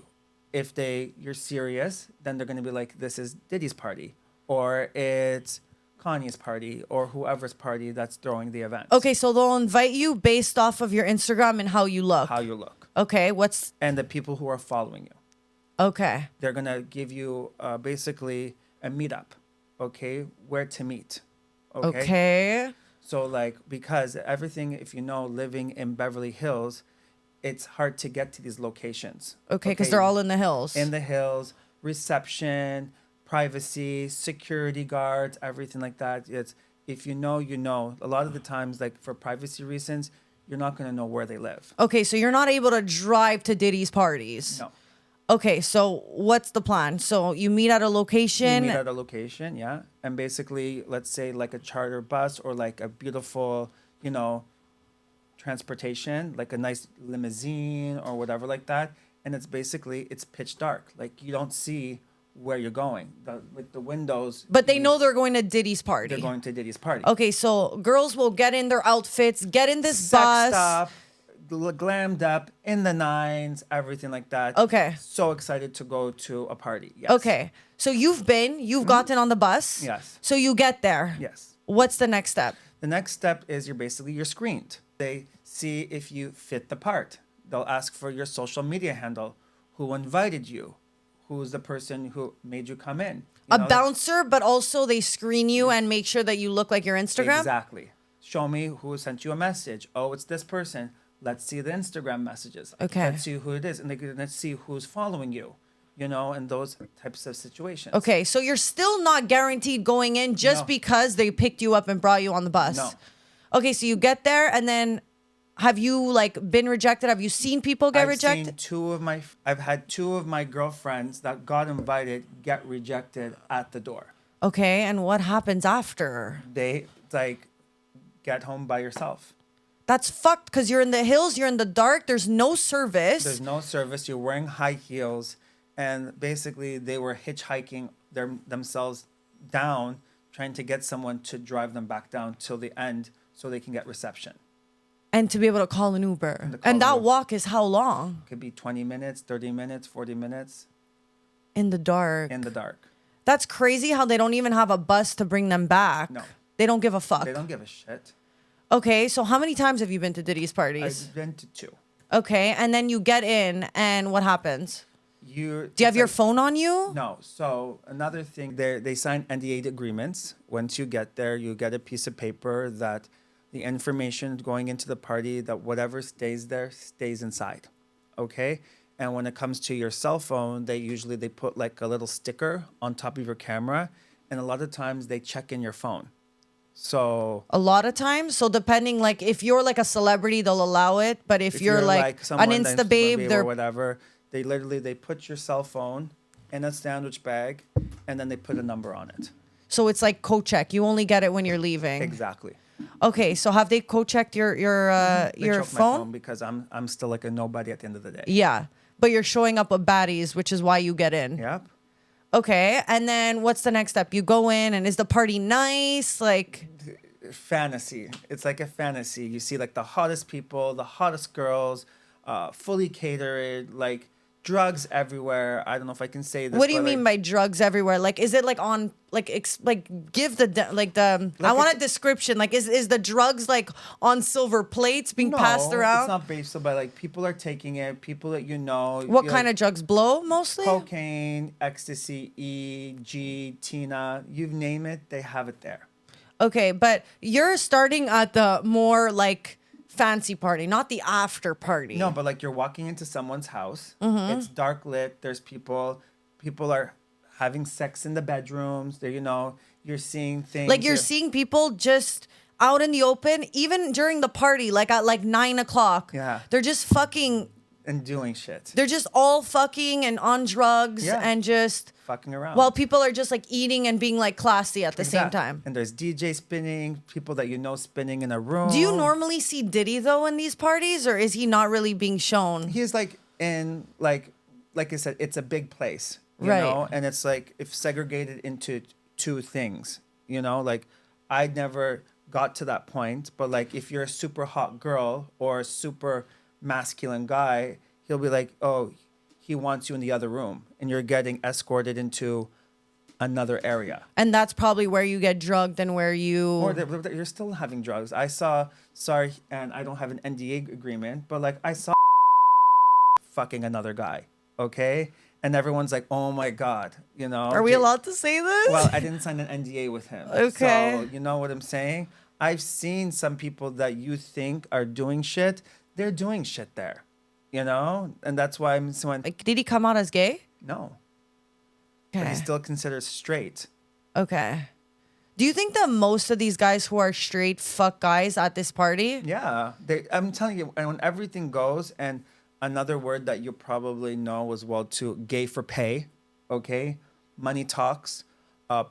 if you're serious, then they're gonna be like, this is Diddy's party, or it's Kanye's party, or whoever's party that's throwing the event. Okay, so they'll invite you based off of your Instagram and how you look. How you look. Okay, and the people who are following you. Okay. They're gonna give you basically a meetup, okay, where to meet, okay. So like, because everything, if living in Beverly Hills, it's hard to get to these locations. Okay, because they're all in the hills. In the hills, reception, privacy, security guards, everything like that. It's if you know. A lot of the times, like for privacy reasons, you're not gonna know where they live. Okay, so you're not able to drive to Diddy's parties. No. Okay, so what's the plan? So you meet at a location. Yeah. And basically, let's say like a charter bus or like a beautiful, transportation, like a nice limousine or whatever like that. And it's pitch dark. Like you don't see where you're going. The windows. But they know they're going to Diddy's party. They're going to Diddy's party. Okay, so girls will get in their outfits, get in this bus. Sexed up, glammed up, in the nines, everything like that. Okay. So excited to go to a party. Yes. Okay. So you've gotten on the bus. Yes. So you get there. Yes. What's the next step? The next step is you're screened. They see if you fit the part. They'll ask for your social media handle, who invited you, who's the person who made you come in. A bouncer, but also they screen you and make sure that you look like your Instagram? Exactly. Show me who sent you a message. Oh, it's this person. Let's see the Instagram messages. Okay. Let's see who it is. And let's see who's following you, and those types of situations. Okay, so you're still not guaranteed going in just No. because they picked you up and brought you on the bus? No. Okay, so you get there, and then have you been rejected? Have you seen people get rejected? I've had two of my girlfriends that got invited get rejected at the door. Okay, and what happens after? They get home by yourself. That's fucked because you're in the hills, you're in the dark, there's no service. There's no service. You're wearing high heels, and basically they were hitchhiking themselves down, trying to get someone to drive them back down till the end so they can get reception. And to be able to call an Uber. And that walk is how long? Could be 20 minutes, 30 minutes, 40 minutes. In the dark. In the dark. That's crazy how they don't even have a bus to bring them back. No. They don't give a fuck. They don't give a shit. Okay, so how many times have you been to Diddy's parties? I've been to 2. Okay, and then you get in, and what happens? Do you have your phone on you? No. So another thing, they sign NDA agreements. Once you get there, you get a piece of paper that the information going into the party, that whatever stays there stays inside. Okay? And when it comes to your cell phone, they put a little sticker on top of your camera, and a lot of times they check in your phone. So a lot of times, so depending, if you're a celebrity, they'll allow it, but if you're an Insta babe, or whatever, they put your cell phone in a sandwich bag, and then they put a number on it. So it's like co-check. You only get it when you're leaving. Exactly. Okay, so have they co-checked your They choke my phone? because I'm still a nobody at the end of the day. Yeah, but you're showing up with baddies, which is why you get in. Yep. Okay, and then what's the next step? You go in, and is the party nice? Fantasy. It's like a fantasy. You see the hottest people, the hottest girls, fully catered, drugs everywhere. I don't know if I can say this. What do you mean by drugs everywhere? Is it on give the I want a description. Is the drugs on silver plates being passed around? It's not based on, but people are taking it. People that you know. What kind of drugs? Blow mostly? Cocaine, ecstasy, E, G, Tina, you name it, they have it there. Okay, but you're starting at the more fancy party, not the after party. No, but you're walking into someone's house. Mm-hmm. It's dark lit. There's people. People are having sex in the bedrooms. You're seeing things. You're seeing people just out in the open, even during the party, at 9 o'clock. Yeah. They're just fucking. And doing shit. They're just all fucking and on drugs and just fucking around. While people are just eating and being classy at the same time. And there's DJ spinning, people that spinning in a room. Do you normally see Diddy though in these parties, or is he not really being shown? He's in like I said, it's a big place, you Right. know, and it's if segregated into 2 things, I never got to that point, but if you're a super hot girl or a super masculine guy, he'll be oh, he wants you in the other room, and you're getting escorted into another area. And that's probably where you get drugged and where you... Or you're still having drugs. Sorry, and I don't have an NDA agreement, but I saw fucking another guy, okay? And everyone's oh my God, Are we allowed to say this? Well, I didn't sign an NDA with him. Okay. So, you know what I'm saying? I've seen some people that you think are doing shit. They're doing shit there, and that's why I'm so. Did he come out as gay? No. Okay. But he's still considered straight. Okay. Do you think that most of these guys who are straight fuck guys at this party? Yeah, I'm telling you, and when everything goes, and another word that you probably know as well too, gay for pay, okay? Money talks,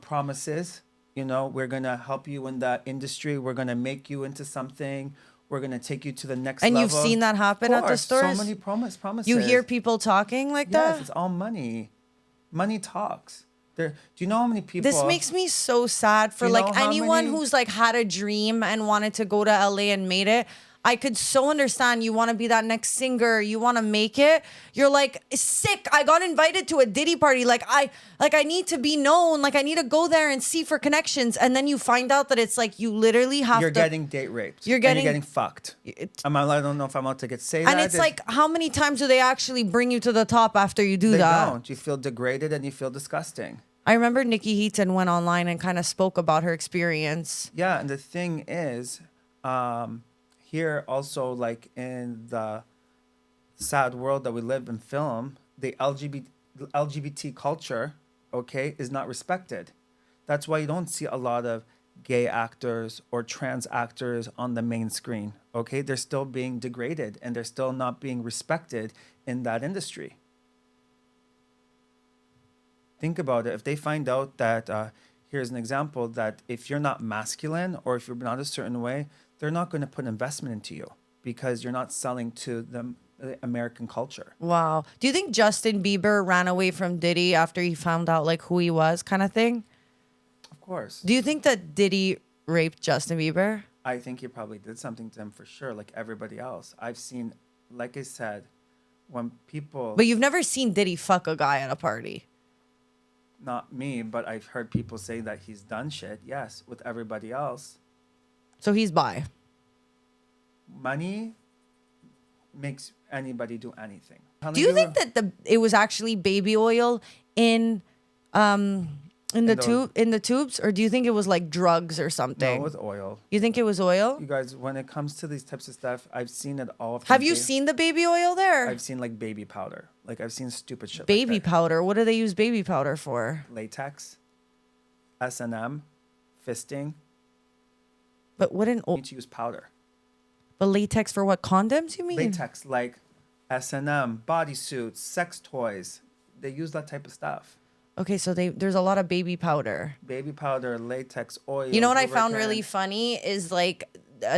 promises. We're gonna help you in that industry. We're gonna make you into something. We're going to take you to the next level. And you've seen that happen at the stores? So many promises. You hear people talking like that? Yes, it's all money. Money talks. Do you know how many people... This makes me so sad for anyone who's had a dream and wanted to go to LA and made it. I could so understand you want to be that next singer, you want to make it. You're like, sick, I got invited to a Diddy party. Like I need to be known. Like I need to go there and see for connections. And then you find out that it's like you literally have You're to. getting date raped. You're and getting- you're getting fucked. I don't know if I'm allowed to say that. And it's like, how many times do they actually bring you to the top after you do they that? don't. You feel degraded and you feel disgusting. I remember Nikki Heaton went online and kind of spoke about her experience. Yeah, and the thing is, here also, like in the sad world that we live in film, the LGBT culture, okay, is not respected. That's why you don't see a lot of gay actors or trans actors on the main screen, okay? They're still being degraded and they're still not being respected in that industry. Think about it. If they find out that, here's an example, that if you're not masculine or if you're not a certain way, they're not going to put investment into you because you're not selling to the American culture. Wow. Do you think Justin Bieber ran away from Diddy after he found out like who he was kind of thing? Of course. Do you think that Diddy raped Justin Bieber? I think he probably did something to him for sure, like everybody else. I've seen, like I said, when people... But you've never seen Diddy fuck a guy at a party. Not me, but I've heard people say that he's done shit, yes, with everybody else. So he's bi. Money makes anybody do anything. Do you think that it was actually baby oil in the tubes, or do you think it was like drugs or something? No, with oil. You think it was oil? You guys, when it comes to these types of stuff, I've seen it all. Have you seen the baby oil there? I've seen like baby powder. Like I've seen stupid shit. Baby like that. powder. What do they use baby powder for? Latex, S&M, fisting. But wouldn't You need to use powder. but latex for what? Condoms? You mean? Latex like S&M, bodysuits, sex toys. They use that type of stuff. Okay, so there's a lot of baby powder. Baby powder, latex, oil. You know what I found lubricant. really funny is like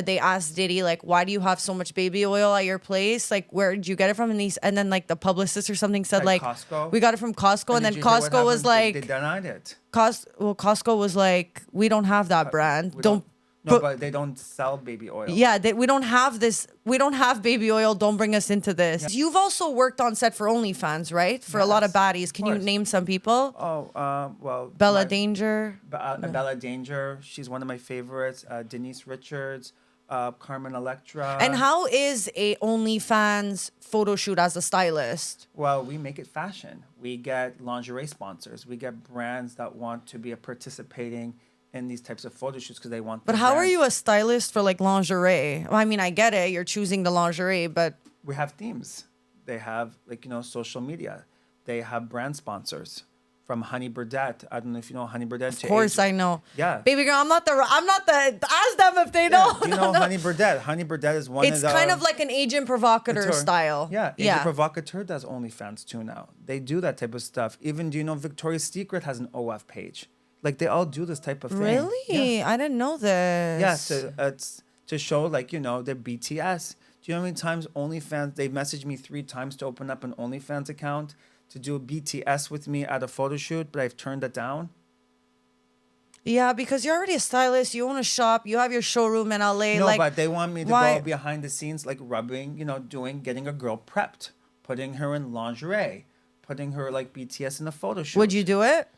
they asked Diddy like, why do you have so much baby oil at your place? Like, where did you get it from? And then like the publicist or something said like Costco. we got it from Costco, and then did you hear what Costco was happened? like they denied it. Costco was like, we don't have that brand. Don't. No, but they don't sell baby oil. Yeah, we don't have this. We don't have baby oil. Don't bring us into this. Yeah. You've also worked on set for OnlyFans, right? For a lot of baddies. Can you name some people? Oh, well. Bella Danger. Bella Danger. She's one of my favorites. Denise Richards. Carmen, Electra. And how is a OnlyFans photo shoot as a stylist? Well, we make it fashion. We get lingerie sponsors. We get brands that want to be participating in these types of photo shoots because they want. But how are you a stylist for like lingerie? Well, I mean, I get it. You're choosing the lingerie, but we have themes. They have social media. They have brand sponsors from Honey Burdette. I don't know if you know Honey Burdette. Of course I know. Yeah. Baby girl, I'm not the ask them if they know. You know Honey Burdette. Honey Burdette is one of the... It's kind of like an agent provocateur style. Yeah. Agent provocateur does OnlyFans too now. They do that type of stuff. Even, do you know Victoria's Secret has an OF page? Like they all do this type of thing. Really? Yeah. I didn't know this. Yeah, so it's to show the BTS. Do you know how many times OnlyFans, they messaged me 3 times to open up an OnlyFans account to do a BTS with me at a photo shoot, but I've turned it down? Yeah, because you're already a stylist. You own a shop. You have your showroom in LA. No, but they want me to go behind the scenes, like rubbing, getting a girl prepped, putting her in lingerie, putting her like BTS in a photo shoot. Would you do it?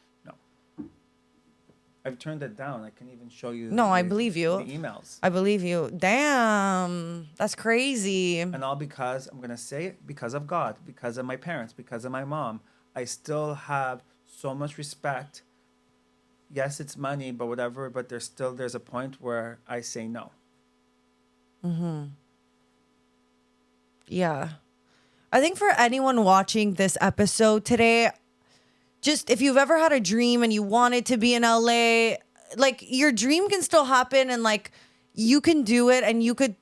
I've turned it down. I can even show you. No, I believe you. The emails. I believe you. Damn, that's crazy. And all because, I'm going to say it, because of God, because of my parents, because of my mom. I still have so much respect. Yes, it's money, but whatever. But there's a point where I say no. Mm-hmm. Yeah. I think for anyone watching this episode today, just if you've ever had a dream and you wanted to be in LA, like your dream can still happen and like you can do it and you could,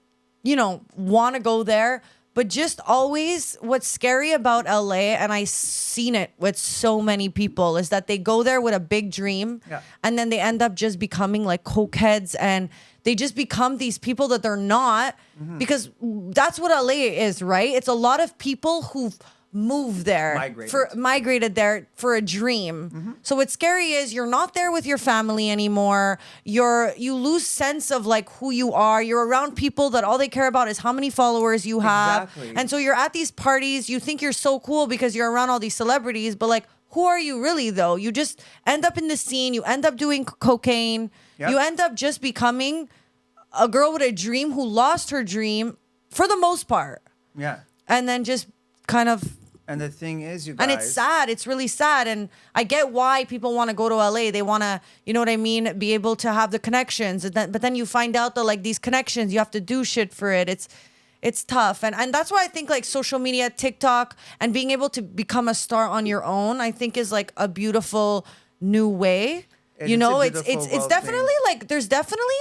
want to go there. But just always what's scary about LA, and I've seen it with so many people, is that they go there with a big dream and then they end up just becoming like cokeheads and they just become these people that they're not because that's what LA is, right? It's a lot of people who've move there, migrated there for a dream. So what's scary is you're not there with your family anymore. You lose sense of like who you are. You're around people that all they care about is how many followers you have. Exactly. And so you're at these parties. You think you're so cool because you're around all these celebrities, but like, who are you really though? You just end up in the scene. You end up doing cocaine. Yep. You end up just becoming a girl with a dream who lost her dream for the most part. Yeah. And then just kind of. And the thing is, you guys. And it's sad. It's really sad. And I get why people want to go to LA. They want to, you know what I mean, be able to have the connections. But then you find out that like these connections, you have to do shit for it. It's tough. And that's why I think like social media, TikTok, and being able to become a star on your own, I think is like a beautiful new way. You know, it's definitely like there's definitely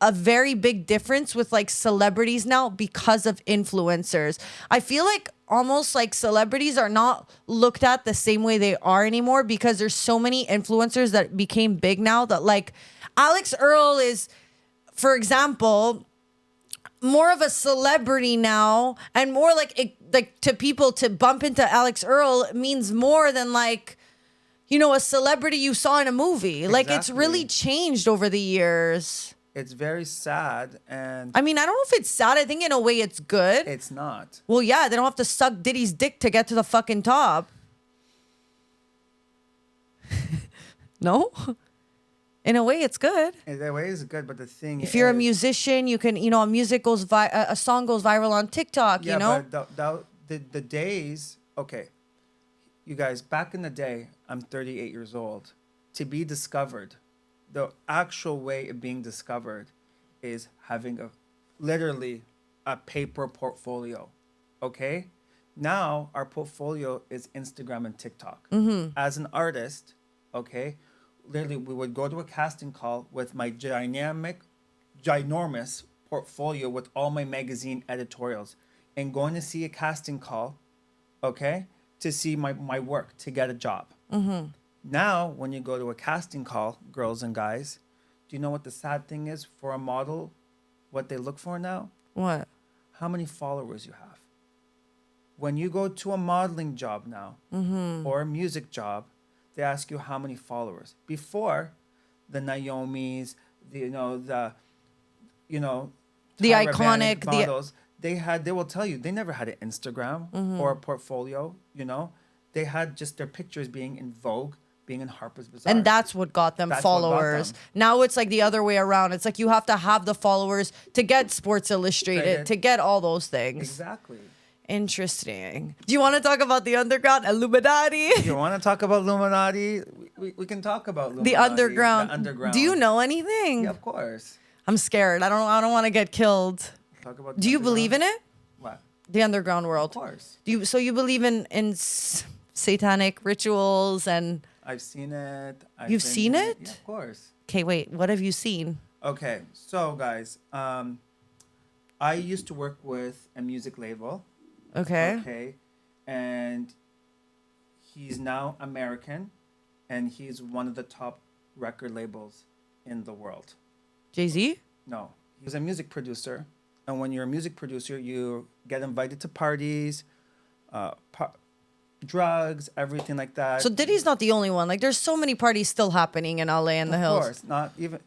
a very big difference with like celebrities now because of influencers. I feel like almost like celebrities are not looked at the same way they are anymore because there's so many influencers that became big now that like Alex Earl is, for example, more of a celebrity now, and more like to people to bump into Alex Earl means more than like, you know, a celebrity you saw in a movie. Exactly. Like it's really changed over the years. It's very sad, and I mean, I don't know if it's sad. I think in a way it's good. it's not. Well, yeah, they don't have to suck Diddy's dick to get to the fucking top. No? In a way, it's good. In a way, it's good, but the thing If you're a musician, you can, you know, a song goes viral on TikTok, yeah, you know? but the days, okay, you guys, back in the day, I'm 38 years old. To be discovered, the actual way of being discovered is having literally a paper portfolio, okay? Now, our portfolio is Instagram and TikTok. As an artist, okay, literally, we would go to a casting call with my ginormous portfolio with all my magazine editorials and going to see a casting call, okay, to see my work, to get a job. Now, when you go to a casting call, girls and guys, do you know what the sad thing is for a model? What they look for now? What? How many followers you have. When you go to a modeling job now or a music job, they ask you how many followers. Before, the Naomis, the iconic models, they will tell you they never had an Instagram or a portfolio. You know, they had just their pictures being in Vogue, being in Harper's Bazaar, and that's what got them followers. Now it's like the other way around. It's like you have to have the followers to get Sports Illustrated, to get all those things. Exactly. Interesting. Do you want to talk about the underground Illuminati? You want to talk about Illuminati? We can talk about Illuminati, The underground. The underground. Do you know anything? Yeah, of course. I'm scared. I don't want to get killed. Talk about. Do you believe in it? What? The underground world. Of course. So you believe in satanic rituals and? I've seen it. You've seen it? Yeah, of course. Okay, wait. What have you seen? Okay, so guys, I used to work with a music label. Okay. Okay, and he's now American, and he's one of the top record labels in the world. Jay-Z? No, he's a music producer, and when you're a music producer, you get invited to parties, drugs, everything like that. So Diddy's not the only one. Like, there's so many parties still happening in LA and the hills. Of course, not even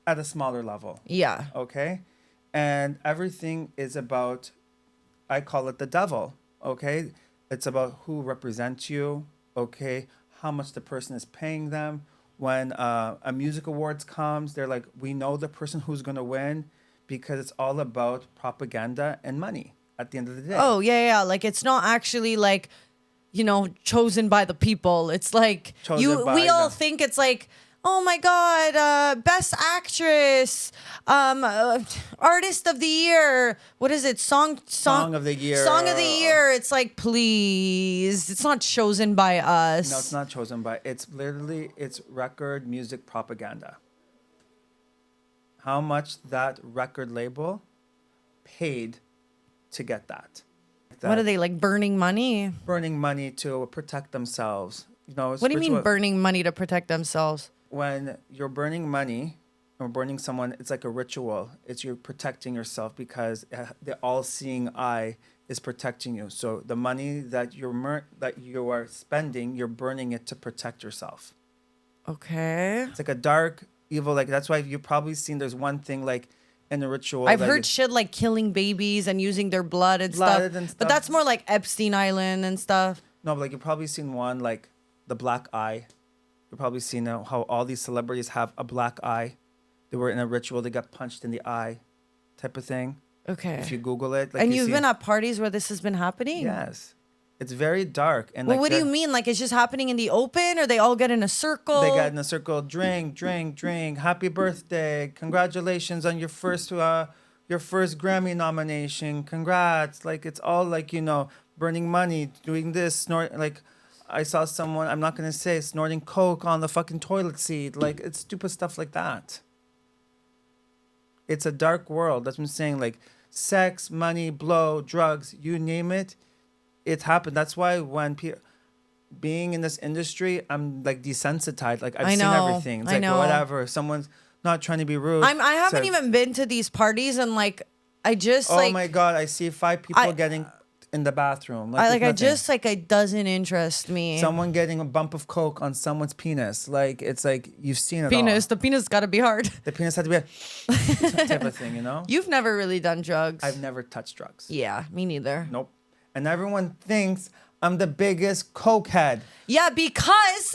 at a smaller level. Yeah. Okay, and everything is about, I call it the devil, okay? It's about who represents you, okay? How much the person is paying them. When a music awards comes, they're like, we know the person who's going to win because it's all about propaganda and money at the end of the day. Oh, yeah. Like, it's not actually like, you know, chosen by the people. It's like, we all think it's like, oh my God, best actress, artist of the year. What is it? Song of the year. Song of the year. It's like, please. It's not chosen by us. No, it's not chosen by. It's literally, it's record music propaganda. How much that record label paid to get that. What are they, like, burning money? Burning money to protect themselves. You know. What do you mean burning money to protect themselves? When you're burning money or burning someone, it's like a ritual. It's you're protecting yourself because the all-seeing eye is protecting you. So the money that that you are spending, you're burning it to protect yourself. Okay. It's like a dark evil. Like that's why you've probably seen. There's one thing like in a ritual. I've heard shit like killing babies and using their blood and stuff. But that's more like Epstein Island and stuff. No, but like you've probably seen one like the black eye. You've probably seen how all these celebrities have a black eye. They were in a ritual. They got punched in the eye, type of thing. Okay. If you Google it, like and you've been at parties where this has been happening? Yes. It's very dark. And well, what do you mean? Like it's just happening in the open, or they all get in a circle? They get in a circle, drink, drink, drink. Happy birthday! Congratulations on your first Grammy nomination. Congrats! Like it's all like burning money, doing this, snort. Like I saw someone, I'm not gonna say, snorting coke on the fucking toilet seat. Like it's stupid stuff like that. It's a dark world. That's what I'm saying. Like sex, money, blow, drugs, you name it. It's happened. That's why when being in this industry, I'm like desensitized. Like I've seen everything. It's like whatever. Someone's not trying to be rude. I haven't even been to these parties, and like I just oh my god, I see 5 people getting in the bathroom. It doesn't interest me. Someone getting a bump of coke on someone's penis. Like it's like you've seen it. The penis got to be hard. The penis had to be a type of thing, You've never really done drugs. I've never touched drugs. Yeah, me neither. Nope. And everyone thinks I'm the biggest cokehead. Yeah, because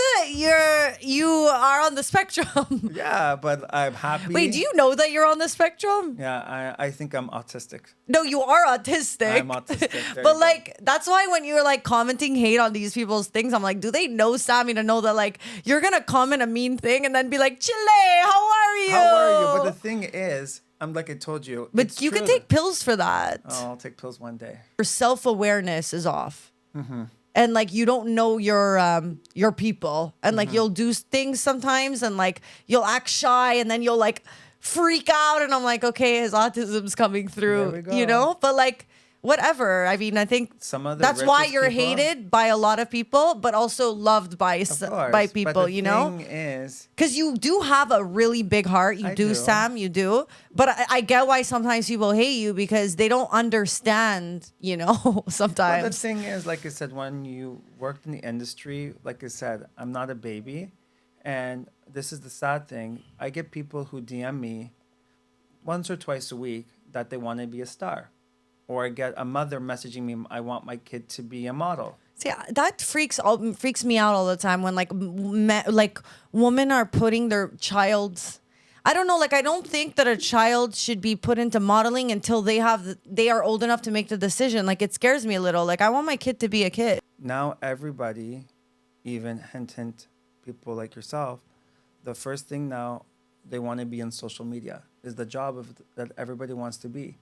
you are on the spectrum. Yeah, but I'm happy. Wait, do you know that you're on the spectrum? Yeah, I think I'm autistic. No, you are autistic. I'm autistic. But like, that's why when you're like commenting hate on these people's things, I'm like, do they know Sammy to know that like you're gonna comment a mean thing and then be like, Chile, how are you? How are you? But the thing is, I'm like I told you. But you can take pills for that. Oh, I'll take pills one day. Your self-awareness is off. Mm-hmm. And like you don't know your people, and like you'll do things sometimes, and like you'll act shy, and then you'll like freak out, and I'm like, okay, his autism's coming through, But like whatever. I mean, I think that's why you're hated by a lot of people, but also loved by people. But the thing is, because you do have a really big heart. You do, Sam. You do. But I get why sometimes people hate you because they don't understand. Sometimes. But the thing is, like I said, when you worked in the industry, like I said, I'm not a baby, and this is the sad thing. I get people who DM me once or twice a week that they want to be a star. Or I get a mother messaging me, I want my kid to be a model. See, that freaks me out all the time when like women are putting their child's. I don't know. Like I don't think that a child should be put into modeling until they are old enough to make the decision. Like it scares me a little. Like I want my kid to be a kid. Now everybody, even hint people like yourself, the first thing now they want to be in social media is the job that everybody wants to be.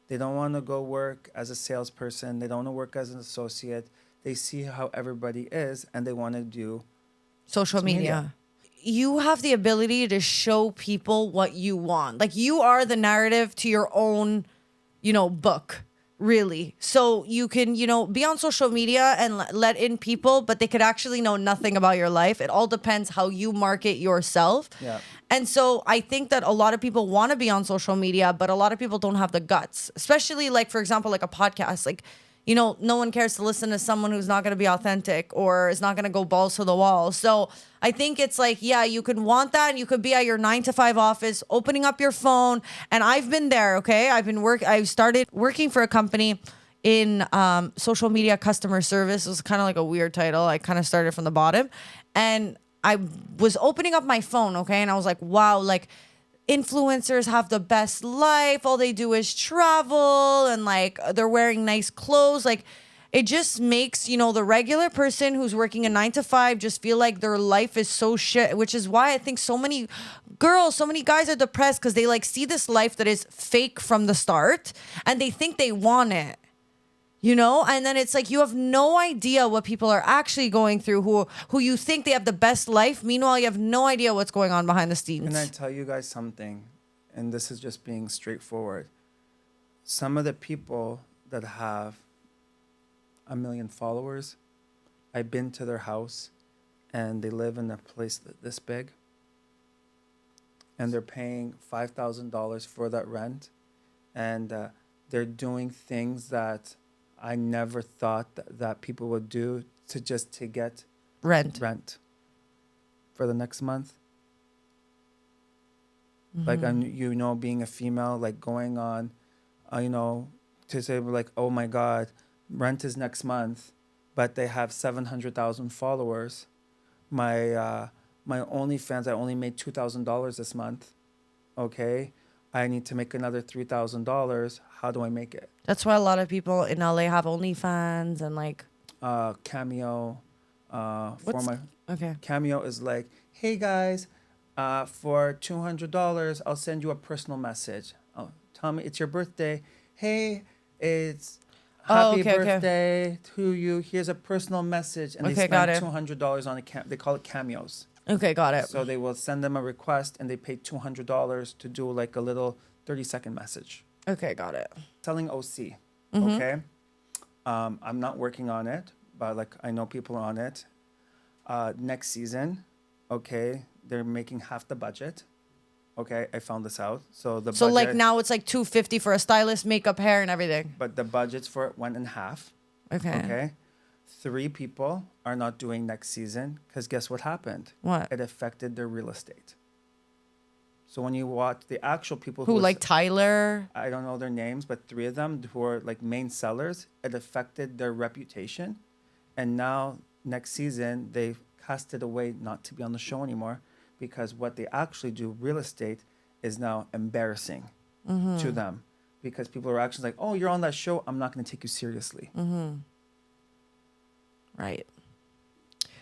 They don't want to go work as a salesperson. They don't want to work as an associate. They see how everybody is, and they want to do social media. You have the ability to show people what you want. Like you are the narrative to your own, book, really. So you can, be on social media and let in people, but they could actually know nothing about your life. It all depends how you market yourself. Yeah. And so I think that a lot of people want to be on social media, but a lot of people don't have the guts, especially like, for example, like a podcast. Like, no one cares to listen to someone who's not going to be authentic or is not going to go balls to the wall. So I think it's like, yeah, you could want that. And you could be at your 9-to-5 office, opening up your phone. And I've been there. Okay. I started working for a company in social media customer service. It was kind of like a weird title. I kind of started from the bottom, and I was opening up my phone, okay? And I was like, wow, like influencers have the best life. All they do is travel and like they're wearing nice clothes. Like it just makes, the regular person who's working a 9-to-5 just feel like their life is so shit, which is why I think so many girls, so many guys are depressed because they like see this life that is fake from the start and they think they want it. And then it's like you have no idea what people are actually going through who you think they have the best life. Meanwhile, you have no idea what's going on behind the scenes. Can I tell you guys something? And this is just being straightforward. Some of the people that have 1 million followers, I've been to their house and they live in a place this big and they're paying $5,000 for that rent. And they're doing things that I never thought that people would do to get Rent. for the next month. Mm-hmm. Like, being a female, like going on, to say like, oh my God, rent is next month, but they have 700,000 followers. My OnlyFans, I only made $2,000 this month. Okay, I need to make another $3,000. How do I make it? That's why a lot of people in LA have OnlyFans and like Cameo. Okay. Cameo is like, hey guys, for $200, I'll send you a personal message. Oh, tell me it's your birthday. Hey, it's happy birthday to you. Here's a personal message, and they spend $200 on they call it cameos. Okay, got it. So they will send them a request, and they pay $200 to do like a little 30-second message. Okay, got it. Selling OC. Mm-hmm. Okay. I'm not working on it, but like I know people are on it. Next season, okay, they're making half the budget. Okay, I found this out. So budget, like now it's like $250 for a stylist, makeup, hair, and everything. But the budgets for it went in half. Okay. Okay. 3 people are not doing next season because guess what happened? What? It affected their real estate. So when you watch the actual people who like Tyler, I don't know their names, but 3 of them who are like main sellers, it affected their reputation. And now next season, they've casted away not to be on the show anymore because what they actually do, real estate, is now embarrassing to them because people are actually like, oh, you're on that show. I'm not going to take you seriously. Right.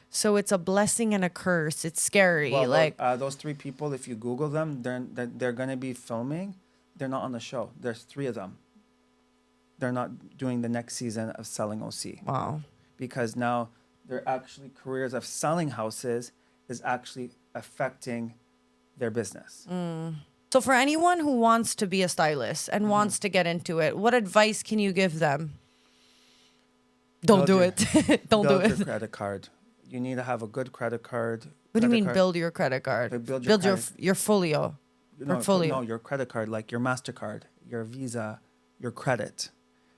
So it's a blessing and a curse. It's scary. Well, those 3 people, if you Google them, they're going to be filming. They're not on the show. There's 3 of them. They're not doing the next season of Selling OC. Wow. Because now their actually careers of selling houses is actually affecting their business. So for anyone who wants to be a stylist and wants to get into it, what advice can you give them? Don't do it. Don't do Build it. your credit card. You need to have a good credit card. What do you mean build your credit card? Build your folio. Portfolio. No, your credit card, like your MasterCard, your Visa, your credit.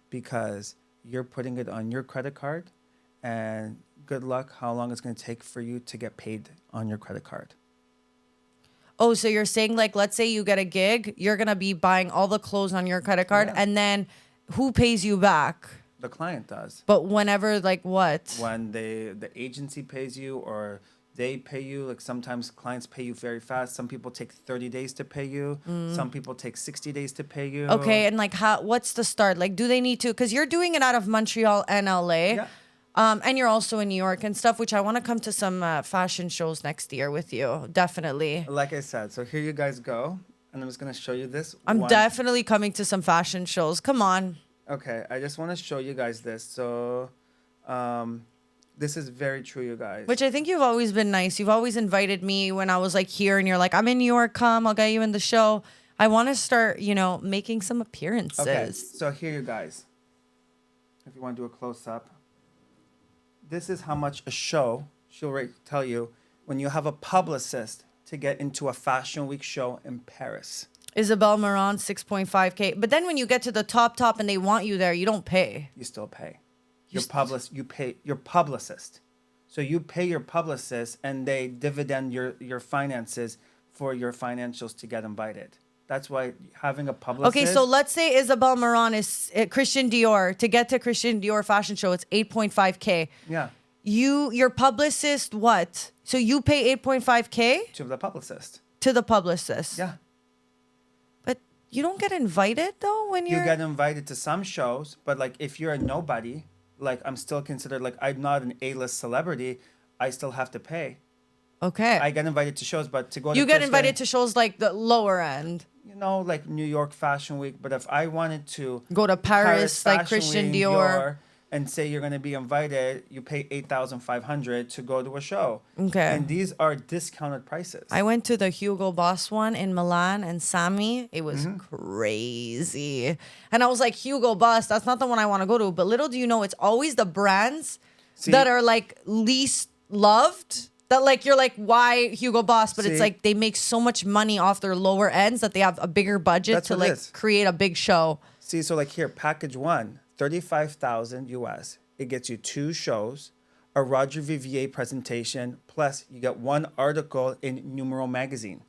Because you're putting it on your credit card and good luck how long it's going to take for you to get paid on your credit card. Oh, so you're saying like, let's say you get a gig, you're going to be buying all the clothes on your credit card and then who pays you back? The client does. But whenever, like what? When the agency pays you or they pay you, like sometimes clients pay you very fast. Some people take 30 days to pay you. Some people take 60 days to pay you. Okay, and like what's the start? Like do they need to, because you're doing it out of Montreal and LA. Yeah. And you're also in New York and stuff, which I want to come to some fashion shows next year with you. Definitely. Like I said, so here you guys go. And I'm just going to show you this. I'm definitely coming to some fashion shows. Come on. Okay, I just want to show you guys this. So, this is very true, you guys. Which I think you've always been nice. You've always invited me when I was like here and you're like, I'm in New York, come, I'll get you in the show. I want to start, making some appearances. Okay, so here you guys. If you want to do a close-up. This is how much a show, she'll tell you, when you have a publicist to get into a Fashion Week show in Paris. Isabel Marant, 6.5K. But then when you get to the top and they want you there, you don't pay. You still pay. You pay your publicist. So you pay your publicist and they dividend your finances for your financials to get invited. That's why having a publicist. Okay, so let's say Isabel Marant is Christian Dior. To get to Christian Dior fashion show, it's 8.5K. Yeah. Your publicist, what? So you pay 8.5K? To the publicist. To the publicist. Yeah. But you don't get invited though when you're... You get invited to some shows, but like if you're a nobody, like I'm still considered, like I'm not an A-list celebrity, I still have to pay. Okay. I get invited to shows, but to go to You get invited to shows like the lower end. Like New York Fashion Week. But if I wanted to go to Paris like Christian Dior, and say you're going to be invited, you pay $8,500 to go to a show. Okay. And these are discounted prices. I went to the Hugo Boss one in Milan and Sammy. It was crazy. And I was like, Hugo Boss, that's not the one I want to go to. But little do you know, it's always the brands that are like least loved. That like you're like, why Hugo Boss? But it's like they make so much money off their lower ends that they have a bigger budget to like create a big show. See, so like here, package one, $35,000 US. It gets you 2 shows, a Roger Vivier presentation, plus you get 1 article in Numero magazine.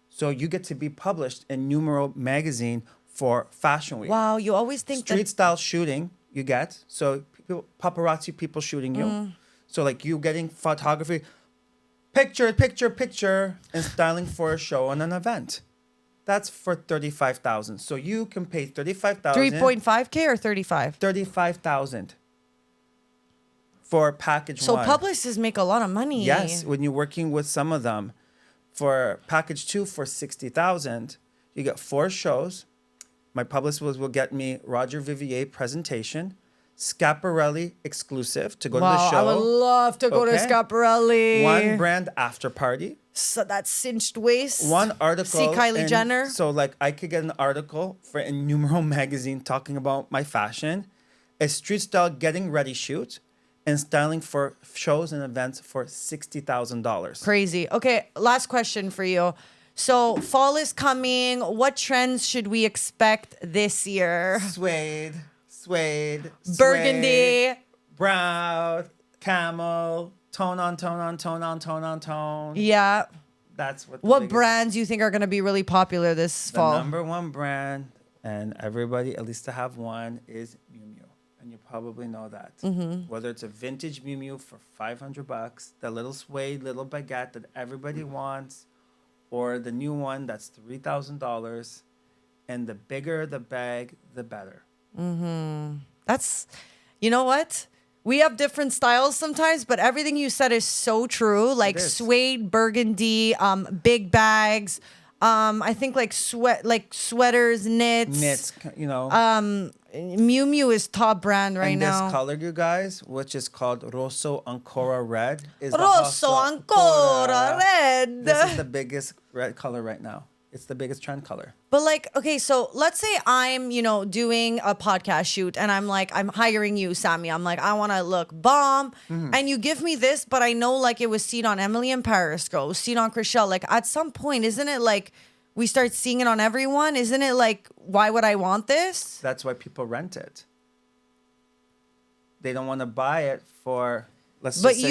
So you get to be published in Numero magazine for Fashion Week. Wow, you always think Street that style shooting you get. So paparazzi people shooting you. So like you getting photography, picture, and styling for a show and an event. That's for $35,000. So you can pay $35,000. 3.5K or 35? $35,000 for package So one. publicists make a lot of money. Yes, when you're working with some of them. For package 2 for $60,000, you get 4 shows. My publicist will get me Roger Vivier presentation, Schiaparelli exclusive to go to the show. I would love to go to Okay. Schiaparelli. 1 brand after party. So that cinched waist. 1 article. See Kylie Jenner. So like I could get an article for in Numero magazine talking about my fashion, a street style getting ready shoot, and styling for shows and events for $60,000. Crazy. Okay, last question for you. So fall is coming. What trends should we expect this year? Suede, Burgundy. brown, camel, tone. Yeah. That's what. What brands you think are going to be really popular this The fall? number 1 brand, and everybody at least to have one, is Miu Miu, and you probably know that. Whether it's a vintage Miu Miu for $500, the little suede, little baguette that everybody wants, or the new one that's $3,000, and the bigger the bag, the better. That's, you know what? We have different styles sometimes, but everything you said is so true. Like is. suede, burgundy, big bags. I think like sweaters, knits. You know. Miu Miu is top brand right and now. this color, you guys, which is called Rosso Ancora Red, is the Rosso Ancora Red. This is the biggest red color right now. It's the biggest trend color. But like, okay, so let's say I'm, doing a podcast shoot and I'm hiring you, Sammy. I'm like, I want to look bomb. And you give me this, but I know like it was seen on Emily in Paris, girl. It was seen on Chrischell. Like at some point, isn't it like we start seeing it on everyone? Isn't it like, why would I want this? That's why people rent it. They don't want to buy it for, let's But just say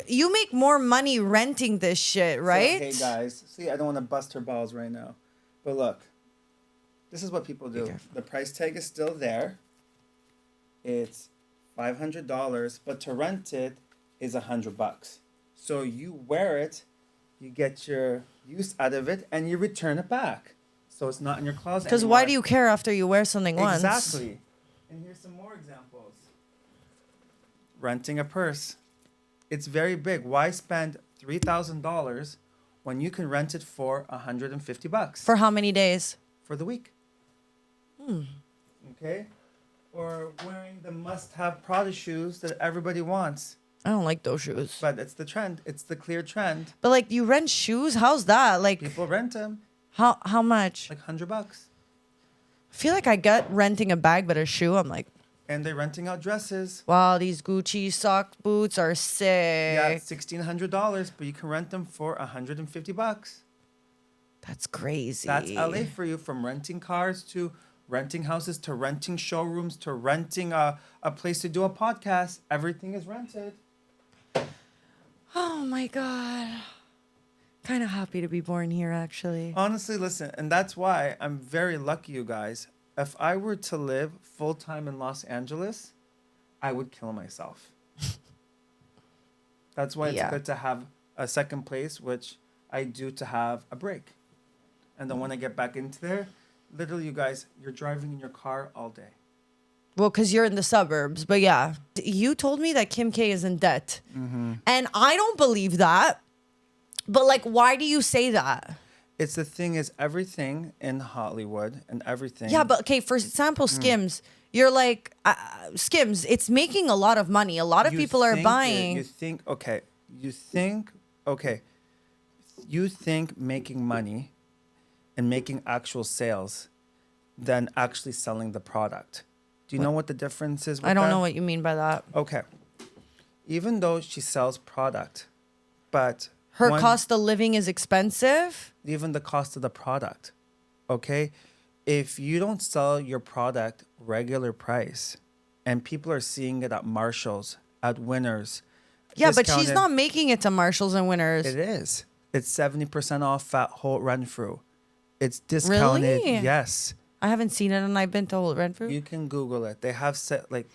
you make more money renting this shit, right? So, hey guys, see, I don't want to bust her balls right now. But look, this is what people do. The price tag is still there. It's $500, but to rent it is $100. So you wear it, you get your use out of it, and you return it back. So it's not in your closet. Because why do you care after you wear something once? Exactly. And here's some more examples. Renting a purse. It's very big. Why spend $3,000 when you can rent it for $150? For how many days? For the week. Okay? Or wearing the must-have Prada shoes that everybody wants. I don't like those shoes. But it's the trend. It's the clear trend. But like you rent shoes? How's that? Like People rent them how much? like $100. I feel like I get renting a bag, but a shoe, I'm like, And they're renting out dresses. wow, these Gucci sock boots are sick. Yeah, it's $1,600, but you can rent them for $150. That's crazy. That's LA for you, from renting cars to renting houses to renting showrooms to renting a place to do a podcast. Everything is rented. Oh my God. Kind of happy to be born here, actually. Honestly, listen, and that's why I'm very lucky, you guys. If I were to live full-time in Los Angeles, I would kill myself. That's why it's good to have a second place, which I do to have a break. And then when I get back into there, literally, you guys, you're driving in your car all day. Well, because you're in the suburbs, but yeah. You told me that Kim K is in debt. And I don't believe that. But like, why do you say that? It's the thing is, everything in Hollywood and everything. Yeah, but okay, for example, Skims, you're like, Skims, it's making a lot of money. A lot of people are buying. You think making money and making actual sales than actually selling the product. Do you know what the difference is with I don't that? know what you mean by that. Okay. Even though she sells product, but Her cost of living is expensive. even the cost of the product, okay? If you don't sell your product regular price, And people are seeing it at Marshalls, at Winners. Yeah, but she's Discounted. not making it to Marshalls and Winners. It is. It's 70% off Fat Holt Renfrew. It's discounted. Really? Yes. I haven't seen it, and I've been to Holt Renfrew. You can Google it. They have set like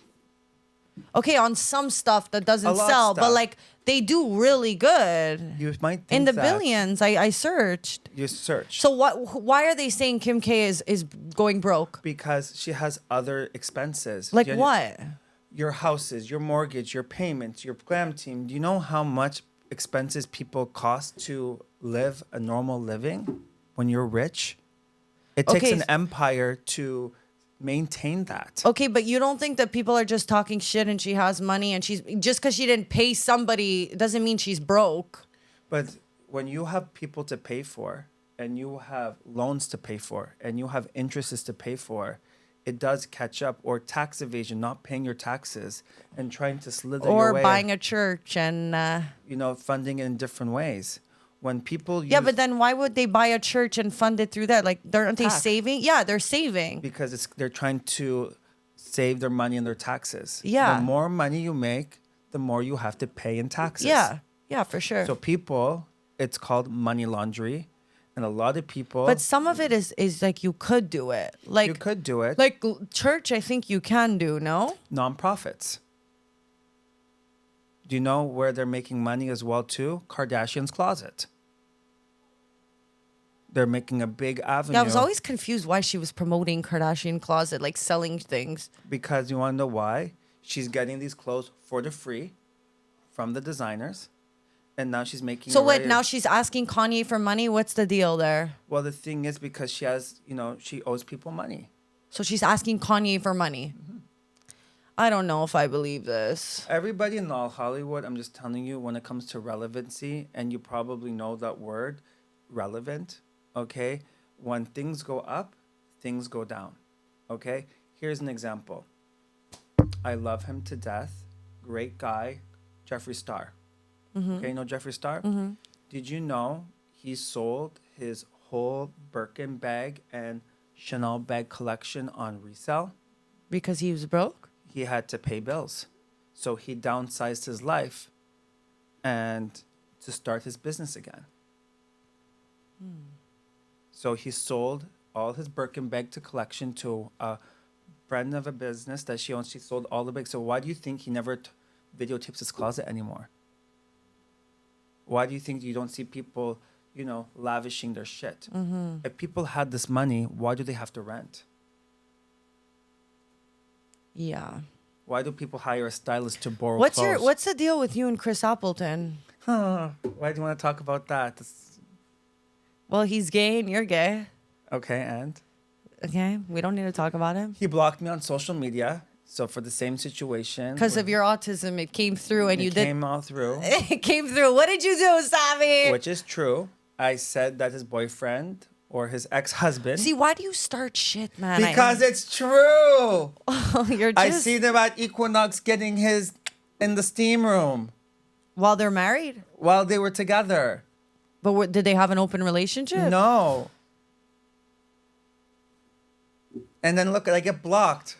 Okay, on some stuff that doesn't A lot of sell, but stuff. like they do really good. you might think In the that. billions. I searched. You search. So why are they saying Kim K is going broke? Because she has other expenses. Like You- what? Your houses, your mortgage, your payments, your glam team. Do you know how much expenses people cost to live a normal living when you're rich? It takes Okay, an empire to maintain that. Okay, but you don't think that people are just talking shit and she has money and she's just because she didn't pay somebody doesn't mean she's broke. But when you have people to pay for and you have loans to pay for and you have interests to pay for, it does catch up. Or tax evasion, not paying your taxes and trying to slither your Or way, buying a church and funding it in different ways. When people use, yeah, but then why would they buy a church and fund it through that? Like, aren't they Tax. saving? Yeah, they're saving. because they're trying to save their money in their taxes. Yeah. The more money you make, the more you have to pay in taxes. Yeah, for sure. So people, it's called money laundry, and a lot of people. But some of it is like you could do it. Like you could do it. Like church, I think you can do, no? Nonprofits. Do you know where they're making money as well too? Kardashian's Closet. They're making a big avenue. Yeah, I was always confused why she was promoting Kardashian Closet, like selling things. Because you want to know why? She's getting these clothes for the free from the designers, and now she's making. So a what? raise. Now she's asking Kanye for money. What's the deal there? Well, the thing is because she has, she owes people money. So she's asking Kanye for money. I don't know if I believe this. Everybody in all Hollywood, I'm just telling you, when it comes to relevancy, and you probably know that word, relevant, okay? When things go up, things go down, okay? Here's an example. I love him to death. Great guy, Jeffree Star. Okay, you know Jeffree Star? Did you know he sold his whole Birkin bag and Chanel bag collection on resale? Because he was broke? He had to pay bills. So he downsized his life and to start his business again. So he sold all his Birkin bag to collection to a friend of a business that she owns. She sold all the bags. So why do you think he never videotapes his closet anymore? Why do you think you don't see people, lavishing their shit? If people had this money, why do they have to rent? Yeah. Why do people hire a stylist to borrow What's clothes? what's the deal with you and Chris Appleton? Why do you want to talk about that? Well, he's gay and you're gay. Okay, and? Okay, we don't need to talk about him. He blocked me on social media. So for the same situation. Because of your autism, it came through and it came all through. It came through. What did you do, Sammy? Which is true. I said that his boyfriend or his ex-husband. See, why do you start shit, man? Because it's true. You're just... I see them at Equinox getting his in the steam room While they're married? while they were together. But did they have an open relationship? No. And then look, I get blocked.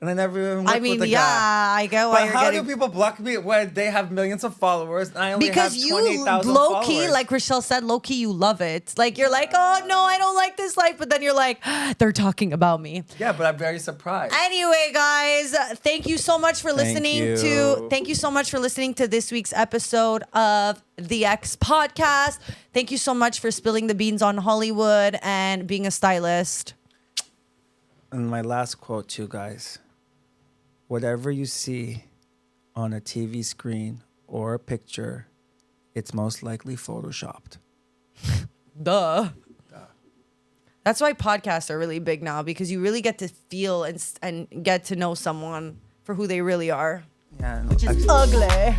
And I never even worked with the guy. I get why But you're how getting... do people block me when they have millions of followers and I only Because have you 28,000 low key, followers? like Chrischell said, low key, you love it. Like you're like, oh no, I don't like this life. But then you're like, they're talking about me. Yeah, but I'm very surprised. Anyway, guys, thank you so much for listening Thank you so much for listening to this week's episode of the X Podcast. Thank you so much for spilling the beans on Hollywood and being a stylist. And my last quote to you guys. Whatever you see on a TV screen or a picture, it's most likely photoshopped. Duh. That's why podcasts are really big now, because you really get to feel and get to know someone for who they really are. Yeah, Which is ugly.